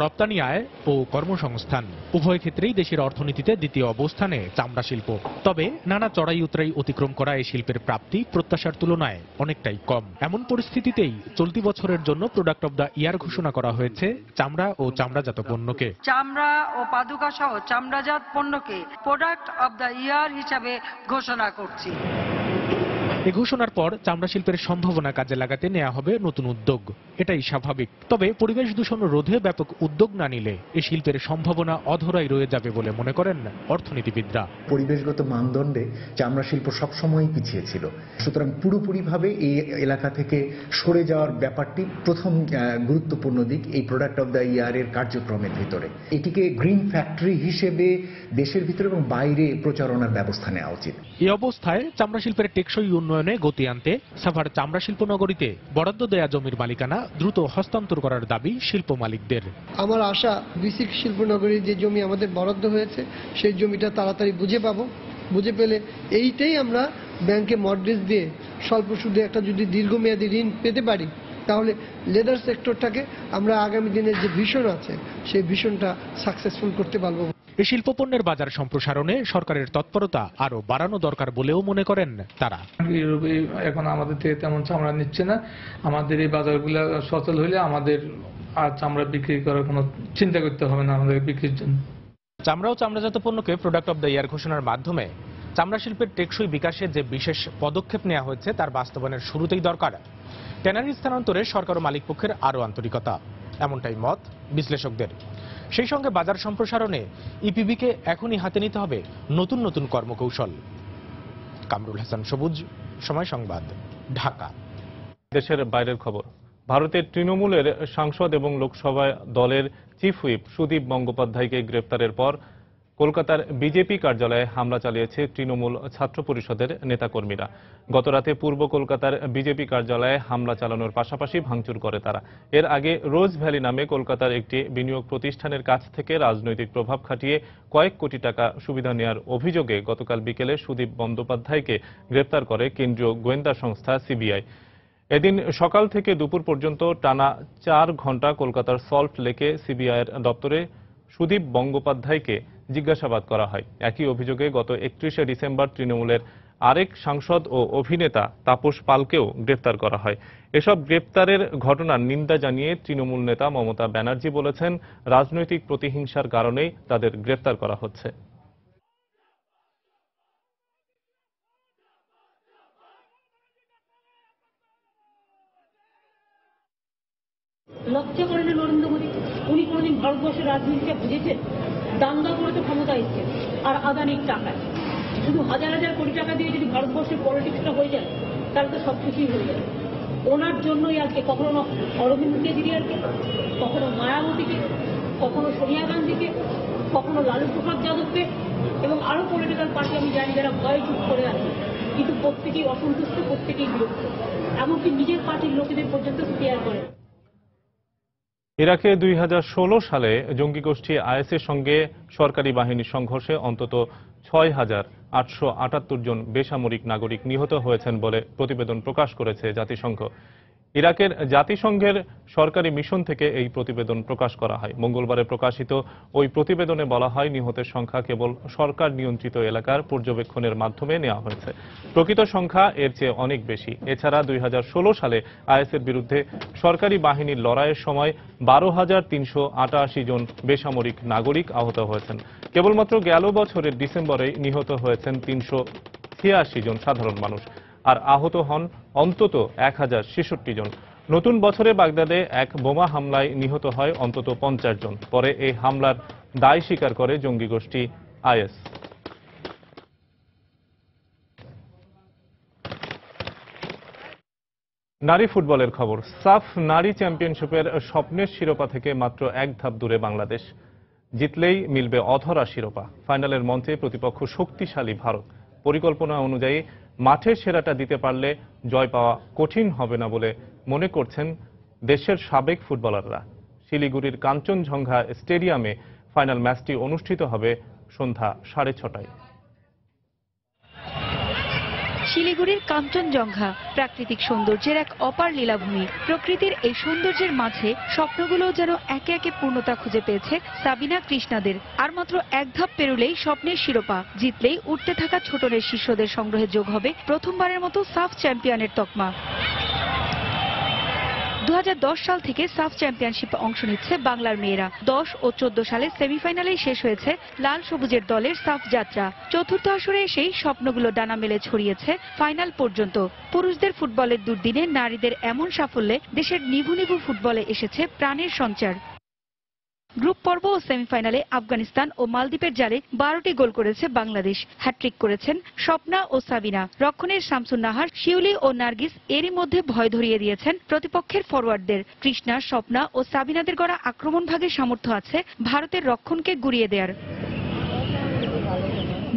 Speaker 17: রপ্তানি আয় ও কর্মসংস্থান উভয় ক্ষেত্রেই দেশের অর্থনীতিতে দ্বিতীয় অবস্থানে চামড়া শিল্প। তবে নানা চড়াই উতরাই অতিক্রম করা এই শিল্পের প্রাপ্তি প্রত্যাশার তুলনায় অনেকটাই কম। এমন পরিস্থিতিতেই চলতি বছরের জন্য প্রোডাক্ট অব দ্য ইয়ার ঘোষণা করা হয়েছে চামড়া ও চামড়াজাত পণ্যকে।
Speaker 15: চামড়া ও পাদুকা সহ চামড়াজাত পণ্যকে প্রোডাক্ট অব দ্য ইয়ার হিসাবে ঘোষণা করছি।
Speaker 17: এ ঘোষণার পর চামড়া শিল্পের সম্ভাবনা কাজে লাগাতে নেওয়া হবে নতুন উদ্যোগ, এটাই স্বাভাবিক। তবে পরিবেশ দূষণ রোধে ব্যাপক উদ্যোগ না নিলে এ শিল্পের সম্ভাবনা অধরাই রয়ে যাবে বলে মনে করেন অর্থনীতিবিদরা।
Speaker 18: পরিবেশগত মানদণ্ডে চামড়া শিল্প সবসময়ই পিছিয়ে ছিল, সুতরাং পুরোপুরিভাবে এই এলাকা থেকে সরে যাওয়ার ব্যাপারটি প্রথম গুরুত্বপূর্ণ দিক এই প্রোডাক্ট অব দ্য ইয়ারের কার্যক্রমের ভিতরে। এটিকে গ্রিন ফ্যাক্টরি হিসেবে দেশের ভিতরে এবং বাইরে প্রচারণার ব্যবস্থা নেওয়া উচিত।
Speaker 17: এই অবস্থায় চামড়া শিল্পের টেকসই উন্নয়নে গতি আনতে সাভার চামড়া শিল্প নগরীতে বরাদ্দ দেয়া জমির মালিকানা দ্রুত হস্তান্তর করার দাবি শিল্প মালিকদের।
Speaker 15: আমার আশা বিসিক শিল্পনগরীর যে জমি আমাদের বরাদ্দ হয়েছে সেই জমিটা তাড়াতাড়ি বুঝে পেলে এইটাই আমরা ব্যাংকে মর্টগেজ দিয়ে স্বল্প সুদে একটা যদি দীর্ঘমেয়াদী ঋণ পেতে পারি, তাহলে লেদার সেক্টরটাকে আমরা আগামী দিনের যে ভিশন আছে সেই ভিশনটা সাকসেসফুল করতে পারবো।
Speaker 17: এই শিল্পপণ্যের বাজার সম্প্রসারণে সরকারের তৎপরতা আরো বাড়ানো দরকার বলেও মনে করেন তারা।
Speaker 16: ইউরোপে এখন আমাদের থেকে তেমন চামড়া নিচ্ছে না, আমাদের এই বাজারগুলো সচল হলে আমাদের আর চামড়া বিক্রি করার কোনো চিন্তা করতে হবে না আমাদের বিক্রির জন্য।
Speaker 17: চামড়া ও চামড়াজাত পণ্যকে প্রোডাক্ট অব দ্য ইয়ার ঘোষণার মাধ্যমে চামড়া শিল্পের টেকসই বিকাশে যে বিশেষ পদক্ষেপ নেওয়া হয়েছে তার বাস্তবায়নের শুরুতেই দরকার ট্যানারি স্থানান্তরে সরকার ও মালিক পক্ষের আরও আন্তরিকতা, এমনটাই মত বিশ্লেষকদের। সেই সঙ্গে বাজার সম্প্রসারণে ইপিবিকে এখনই হাতে নিতে হবে নতুন নতুন কর্মকৌশল। কামরুল হাসান সবুজ, সময় সংবাদ, ঢাকা।
Speaker 1: দেশের বাইরের খবর। ভারতের তৃণমূলের সাংসদ এবং লোকসভা দলের চিফ হুইপ সুদীপ বন্দ্যোপাধ্যায়কে গ্রেফতারের পর কলকাতার বিজেপি কার্যালয়ে হামলা চালিয়েছে তৃণমূল ছাত্র পরিষদের নেতাকর্মীরা। গতরাতে পূর্ব কলকাতার বিজেপি কার্যালয়ে হামলা চালানোর পাশাপাশি ভাঙচুর করে তারা। এর আগে রোজ ভ্যালি নামে কলকাতার একটি বিনিয়োগ প্রতিষ্ঠানের কাছ থেকে রাজনৈতিক প্রভাব খাটিয়ে কয়েক কোটি টাকা সুবিধা নেওয়ার অভিযোগে গতকাল বিকেলে সুদীপ বন্দ্যোপাধ্যায়কে গ্রেফতার করে কেন্দ্রীয় গোয়েন্দা সংস্থা সিবিআই। এদিন সকাল থেকে দুপুর পর্যন্ত টানা 4 ঘণ্টা কলকাতার সল্ট লেকে সিবিআইয়ের দপ্তরে সুদীপ বন্দ্যোপাধ্যায়কে জিজ্ঞাসাবাদ করা হয়। একই অভিযোগে গত 31শে ডিসেম্বর তৃণমূলের আরেক সাংসদ ও অভিনেতা তাপস পালকেও গ্রেফতার করা হয়। এসব গ্রেফতারের ঘটনার নিন্দা জানিয়ে তৃণমূল নেতা মমতা ব্যানার্জি বলেছেন, রাজনৈতিক প্রতিহিংসার কারণেই তাদের গ্রেফতার করা হচ্ছে।
Speaker 19: লজ্জা করেন নরেন্দ্র মোদী? উনি কোনোদিন ভারতবর্ষের রাজনীতিটা বুঝেছেন? দাঙ্গা করে তো ক্ষমতা এসছে, আর আদানির টাকায় শুধু হাজার হাজার কোটি টাকা দিয়ে যদি ভারতবর্ষের পলিটিক্সটা হয়ে যায় তাহলে তো সবকিছুই হয়ে যাবে। ওনার জন্যই আজকে কখনো অরবিন্দ কেজরিওয়ালকে, কখনো মায়াবতীকে, কখনো সোনিয়া গান্ধীকে, কখনো লালু প্রসাদ যাদবকে এবং আরো পলিটিক্যাল পার্টি আমি জানি যারা ভয়ে চুপ করে আছে, কিন্তু প্রত্যেকেই অসন্তুষ্ট, প্রত্যেকেই বিরক্ত, এমনকি নিজের পার্টির লোকেদের পর্যন্ত স্টেয়ার করে।
Speaker 1: ইরাকে 2016 সালে জঙ্গি গোষ্ঠী আইএসের সঙ্গে সরকারি বাহিনীর সংঘর্ষে অন্তত 6,878 জন বেসামরিক নাগরিক নিহত হয়েছেন বলে প্রতিবেদন প্রকাশ করেছে জাতিসংঘ। ইরাকের জাতিসংঘের সরকারি মিশন থেকে এই প্রতিবেদন প্রকাশ করা হয়। মঙ্গলবারে প্রকাশিত ওই প্রতিবেদনে বলা হয়, নিহতের সংখ্যা কেবল সরকার নিয়ন্ত্রিত এলাকার পর্যবেক্ষণের মাধ্যমে নেওয়া হয়েছে। প্রকৃত সংখ্যা এর চেয়ে অনেক বেশি। এছাড়া 2016 সালে আইএসের বিরুদ্ধে সরকারি বাহিনীর লড়াইয়ের সময় 12,388 জন বেসামরিক নাগরিক আহত হয়েছেন। কেবলমাত্র গেল বছরের ডিসেম্বরে নিহত হয়েছেন 386 জন সাধারণ মানুষ, আর আহত হন অন্তত 1066 জন। নতুন বছরে বাগদাদে এক বোমা হামলায় নিহত হয় অন্তত 50 জন। পরে এই হামলার দায় স্বীকার করে জঙ্গি গোষ্ঠী আইএস। নারী ফুটবলের খবর। সাফ নারী চ্যাম্পিয়নশিপের স্বপ্নের শিরোপা থেকে মাত্র এক ধাপ দূরে বাংলাদেশ। জিতলেই মিলবে অধরা শিরোপা। ফাইনালের মঞ্চে প্রতিপক্ষ শক্তিশালী ভারত। পরিকল্পনা অনুযায়ী মাঠের সেরাটা দিতে পারলে জয় পাওয়া কঠিন হবে না বলে মনে করছেন দেশের সাবেক ফুটবলাররা। শিলিগুড়ির কাঞ্চনজঙ্ঘা স্টেডিয়ামে ফাইনাল ম্যাচটি অনুষ্ঠিত হবে সন্ধ্যা 6:30টায়।
Speaker 20: শিলিগুড়ির কাঞ্চনজঙ্ঘা প্রাকৃতিক সৌন্দর্যের এক অপার লীলাভূমি। প্রকৃতির এই সৌন্দর্যের মাঝে স্বপ্নগুলো যেন একে একে পূর্ণতা খুঁজে পেয়েছে সাবিনা কৃষ্ণাদের। আর মাত্র এক ধাপ পেরুলেই স্বপ্নের শিরোপা। জিতলেই উঠতে থাকা ছোটনের শিষ্যদের সংগ্রহে যোগ হবে প্রথমবারের মতো সাফ চ্যাম্পিয়নের তকমা। 2010 সাল থেকে সাফ চ্যাম্পিয়নশিপে অংশ নিচ্ছে বাংলার মেয়েরা। 10 ও 14 সালে সেমিফাইনালেই শেষ হয়েছে লাল সবুজের দলের সাফ যাত্রা। চতুর্থ আসরে এসেই স্বপ্নগুলো ডানা মেলে ছড়িয়েছে ফাইনাল পর্যন্ত। পুরুষদের ফুটবলের দুর্দিনে নারীদের এমন সাফল্যে দেশের নিভু নিভু ফুটবলে এসেছে প্রাণের সঞ্চার। গ্রুপ পর্ব ও সেমিফাইনালে আফগানিস্তান ও মালদ্বীপের জালে 12টি গোল করেছে বাংলাদেশ। হ্যাট্রিক করেছেন স্বপ্না ও সাবিনা। রক্ষণের শামসুন নাহার, শিউলি ও নার্গিস এরই মধ্যে ভয় ধরিয়ে দিয়েছেন প্রতিপক্ষের ফরওয়ার্ডদের। কৃষ্ণা, স্বপ্না ও সাবিনাদের গড়া আক্রমণ ভাগের সামর্থ্য আছে ভারতের রক্ষণকে গুড়িয়ে দেওয়ার।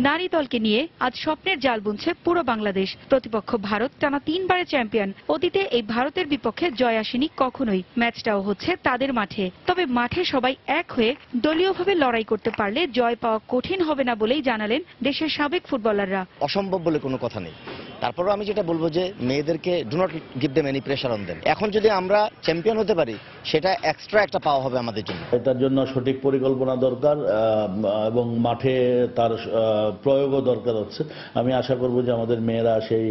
Speaker 20: নারী দলকে নিয়ে আজ স্বপ্নের জাল বুনছে পুরো বাংলাদেশ। প্রতিপক্ষ ভারত টানা 3 বারের চ্যাম্পিয়ন। অতীতে এই ভারতের বিপক্ষে জয় আসেনি কখনোই। ম্যাচটাও হচ্ছে তাদের মাঠে। তবে মাঠে সবাই এক হয়ে দলীয়ভাবে লড়াই করতে পারলে জয় পাওয়া কঠিন হবে না বলেই জানালেন দেশের সাবেক ফুটবলাররা।
Speaker 21: অসম্ভব বলে কোনো কথা নেই। তারপরেও আমি যেটা বলবো যে মেয়েদেরকে do not give them any pressure on them. এখন যদি আমরা চ্যাম্পিয়ন হতে পারি সেটা এক্সট্রা একটা পাওয়া হবে আমাদের জন্য।
Speaker 22: এটার জন্য সঠিক পরিকল্পনা দরকার এবং মাঠে তার প্রয়োগও দরকার হচ্ছে। আমি আশা করব যে আমাদের মেয়েরা সেই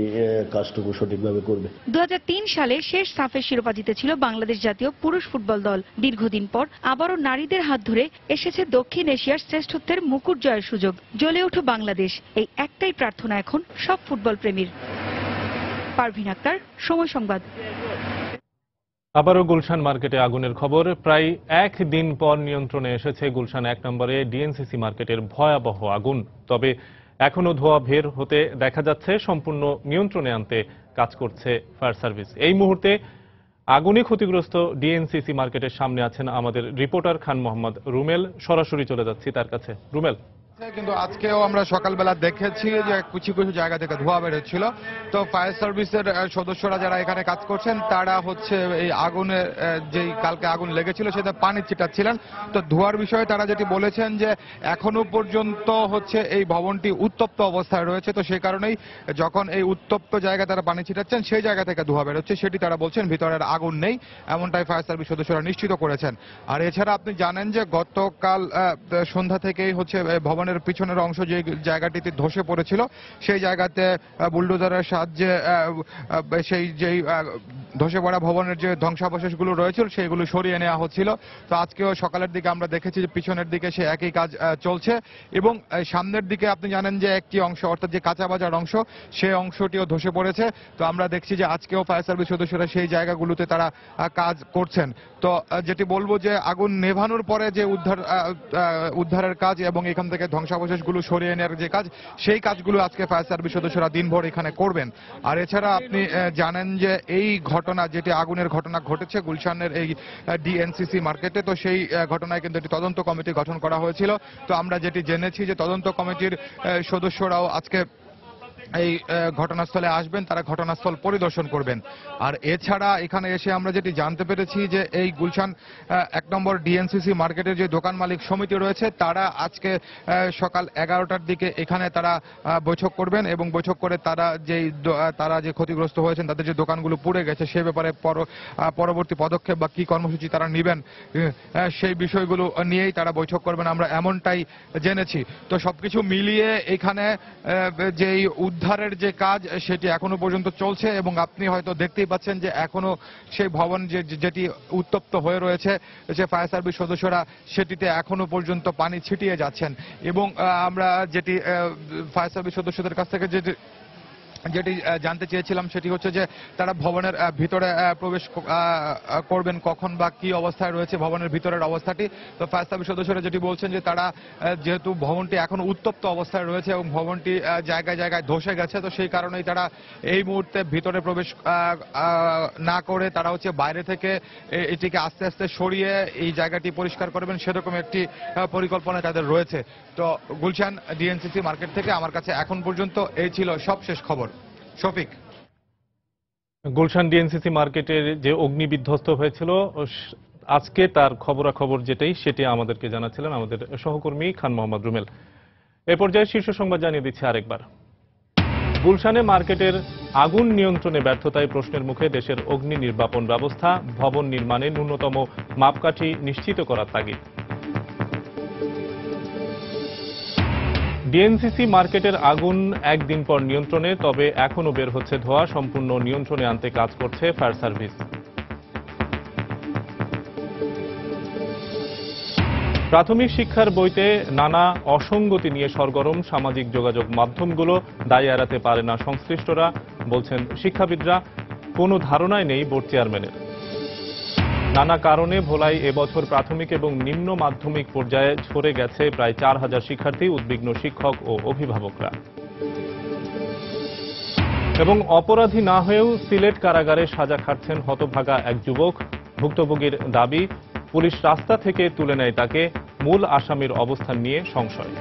Speaker 22: কাজটুকু সঠিকভাবে করবে।
Speaker 20: 2003 সালে শেষ সাফের শিরোপা জিতেছিল বাংলাদেশ জাতীয় পুরুষ ফুটবল দল। দীর্ঘদিন পর আবারও নারীদের হাত ধরে এসেছে দক্ষিণ এশিয়ার শ্রেষ্ঠত্বের মুকুট জয়ের সুযোগ। জ্বলে উঠো বাংলাদেশ, এই একটাই প্রার্থনা এখন সব ফুটবল প্রেমীর। পারভিন আক্তার, সময় সংবাদ।
Speaker 1: আবারও গুলশান মার্কেটে আগুনের খবর। প্রায় একদিন পর নিয়ন্ত্রণে এসেছে গুলশান 1 নম্বরে ডিএনসিসি মার্কেটের ভয়াবহ আগুন। তবে এখনো ধোঁয়া বের হতে দেখা যাচ্ছে। সম্পূর্ণ নিয়ন্ত্রণে আনতে কাজ করছে ফায়ার সার্ভিস। এই মুহূর্তে আগুনে ক্ষতিগ্রস্ত ডিএনসিসি মার্কেটের সামনে আছেন আমাদের রিপোর্টার খান মোহাম্মদ রুমেল। সরাসরি চলে যাচ্ছি তার কাছে। রুমেল,
Speaker 23: কিন্তু আজকেও আমরা সকালবেলা দেখেছি যে কিছু কিছু জায়গা থেকে ধোঁয়া বেরোচ্ছিল। তো ফায়ার সার্ভিসের সদস্যরা যারা এখানে কাজ করছেন তারা হচ্ছে এই আগুনে যেই কালকে আগুন লেগেছিল সেটা পানি ছিটাচ্ছিলেন। তো ধোঁয়ার বিষয়ে তারা যেটি বলেছেন যে এখনো পর্যন্ত হচ্ছে এই ভবনটি উত্তপ্ত অবস্থায় রয়েছে। তো সেই কারণেই যখন এই উত্তপ্ত জায়গায় তারা পানি ছিটাচ্ছেন সেই জায়গা থেকে ধোঁয়া বেরোচ্ছে, সেটি তারা বলছেন। ভিতরের আগুন নেই এমনটাই ফায়ার সার্ভিস সদস্যরা নিশ্চিত করেছেন। আর এছাড়া আপনি জানেন যে গতকাল সন্ধ্যা থেকেই হচ্ছে ভবন পিছনের অংশ যে জায়গাটিতে ধসে পড়েছিল সেই জায়গাতে বুলডোজারের সাহায্যে সেই যেই ধসে পড়া ভবনের যে ধ্বংসাবশেষগুলো রয়েছিল সেইগুলো সরিয়ে নেওয়া হচ্ছিল। তো আজকেও সকালের দিকে আমরা দেখেছি যে পিছনের দিকে সে একই কাজ চলছে এবং সামনের দিকে আপনি জানেন যে একটি অংশ অর্থাৎ যে কাঁচা বাজার অংশ সেই অংশটিও ধসে পড়েছে। তো আমরা দেখছি যে আজকেও ফায়ার সার্ভিস সদস্যরা সেই জায়গাগুলোতে তারা কাজ করছেন। তো যেটি বলবো যে আগুন নেভানোর পরে যে উদ্ধারের কাজ এবং এখান থেকে ধ্বংসাবশেষগুলো সরিয়ে নেওয়ার যে কাজ, সেই কাজগুলো আজকে ফায়ার সার্ভিস সদস্যরা দিনভর এখানে করবেন। আর এছাড়া আপনি জানেন যে এই ঘটনা যেটি আগুনের ঘটনা ঘটেছে গুলশানের এই ডিএনসিসি মার্কেটে, তো সেই ঘটনায় কিন্তু একটি তদন্ত কমিটি গঠন করা হয়েছিল। তো আমরা যেটি জেনেছি যে তদন্ত কমিটির সদস্যরাও আজকে এই ঘটনাস্থলে আসবেন, তারা ঘটনাস্থল পরিদর্শন করবেন। আর এছাড়া এখানে এসে আমরা যেটি জানতে পেরেছি যে এই গুলশান 1 নম্বর ডিএনসিসি মার্কেটের যে দোকান মালিক সমিতি রয়েছে তারা আজকে সকাল 11টার দিকে এখানে তারা বৈঠক করবেন এবং বৈঠক করে তারা যে ক্ষতিগ্রস্ত হয়েছেন, তাদের যে দোকানগুলো পুড়ে গেছে সে ব্যাপারে পরবর্তী পদক্ষেপ বা কি কর্মসূচি তারা নেবেন সেই বিষয়গুলো নিয়েই তারা বৈঠক করবেন, আমরা এমনটাই জেনেছি। তো সবকিছু মিলিয়ে এখানে যেই উদ্ধারের যে কাজ সেটি এখনো পর্যন্ত চলছে এবং আপনি হয়তো দেখতেই পাচ্ছেন যে এখনো সেই ভবন যেটি উত্তপ্ত হয়ে রয়েছে, যে ফায়ার সার্ভিস সদস্যরা সেটিতে এখনো পর্যন্ত পানি ছিটিয়ে যাচ্ছেন। এবং আমরা যেটি ফায়ার সার্ভিস সদস্যদের কাছ থেকে যেটি জানতে চেয়েছিলাম সেটি হচ্ছে যে তারা ভবনের ভিতরে প্রবেশ করবেন কখন বা কি অবস্থায় রয়েছে ভবনের ভিতরের অবস্থাটি। তো ফায়ার সার্ভিস সদস্যরা যেটি বলছেন যে তারা যেহেতু ভবনটি এখন উত্তপ্ত অবস্থায় রয়েছে এবং ভবনটি জায়গায় জায়গায় ধসে গেছে, তো সেই কারণেই তারা এই মুহূর্তে ভিতরে প্রবেশ না করে তারা হচ্ছে বাইরে থেকে এটিকে আস্তে আস্তে সরিয়ে এই জায়গাটি পরিষ্কার করবেন, সেরকম একটি পরিকল্পনা তাদের রয়েছে। তো গুলশান ডিএনসিসি মার্কেট থেকে আমার কাছে এখন পর্যন্ত এই ছিল সবশেষ খবর। শফিক।
Speaker 1: গুলশান ডিএনসিসি মার্কেটের যে অগ্নিবিধ্বস্ত হয়েছিল আজকে তার খবরাখবর সেটি আমাদেরকে জানাচ্ছিলেন আমাদের সহকর্মী খান মোহাম্মদ রুমেল। এ পর্যায়ে শীর্ষ সংবাদ জানিয়ে দিচ্ছে আরেকবার। গুলশানে মার্কেটের আগুন নিয়ন্ত্রণে ব্যর্থতায় প্রশ্নের মুখে দেশের অগ্নি নির্বাপন ব্যবস্থা, ভবন নির্মাণে ন্যূনতম মাপকাঠি নিশ্চিত করার তাগিদ। ডিএনসিসি মার্কেটের আগুন একদিন পর নিয়ন্ত্রণে, তবে এখনো বের হচ্ছে ধোঁয়া, সম্পূর্ণ নিয়ন্ত্রণে আনতে কাজ করছে ফায়ার সার্ভিস। প্রাথমিক শিক্ষার বইতে নানা অসঙ্গতি নিয়ে সরগরম সামাজিক যোগাযোগ মাধ্যমগুলো, দায় এড়াতে পারে না সংশ্লিষ্টরা, বলছেন শিক্ষাবিদরা। কোনো ধারণাই নেই বোর্ড চেয়ারম্যানের। নানা কারণে ভোলায় এবছর প্রাথমিক এবং নিম্ন মাধ্যমিক পর্যায়ে ঝরে গেছে প্রায় 4000 শিক্ষার্থী, উদ্বিগ্ন শিক্ষক ও অভিভাবকরা। এবং অপরাধী না হয়েও সিলেট কারাগারে সাজা খাটছেন হতভাগা এক যুবক। ভুক্তভোগীর দাবি, পুলিশ রাস্তা থেকে তুলে নেয় তাকে, মূল আসামির অবস্থান নিয়ে সংশয়।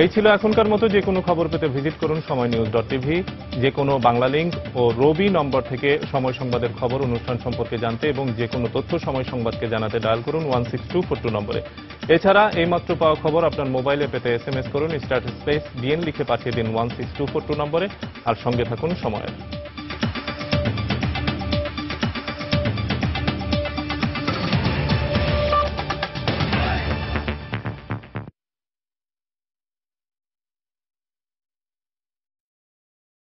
Speaker 1: এই ছিল এখনকার মতো। যে কোনো খবর পেতে ভিজিট করুন সময়নিউজ.tv। যে কোনো বাংলা লিংক ও রবি নম্বর থেকে সময় সংবাদের খবর অনুষ্ঠান সম্পর্কে জানতে এবং যে কোনো তথ্য সময় সংবাদকে জানাতে ডায়াল করুন 16242 নম্বরে। এছাড়া এইমাত্র পাওয়া খবর আপনার মোবাইলে পেতে SMS করুন *DN লিখে পাঠিয়ে দিন 16242 নম্বরে। আর সঙ্গে থাকুন সময়ের।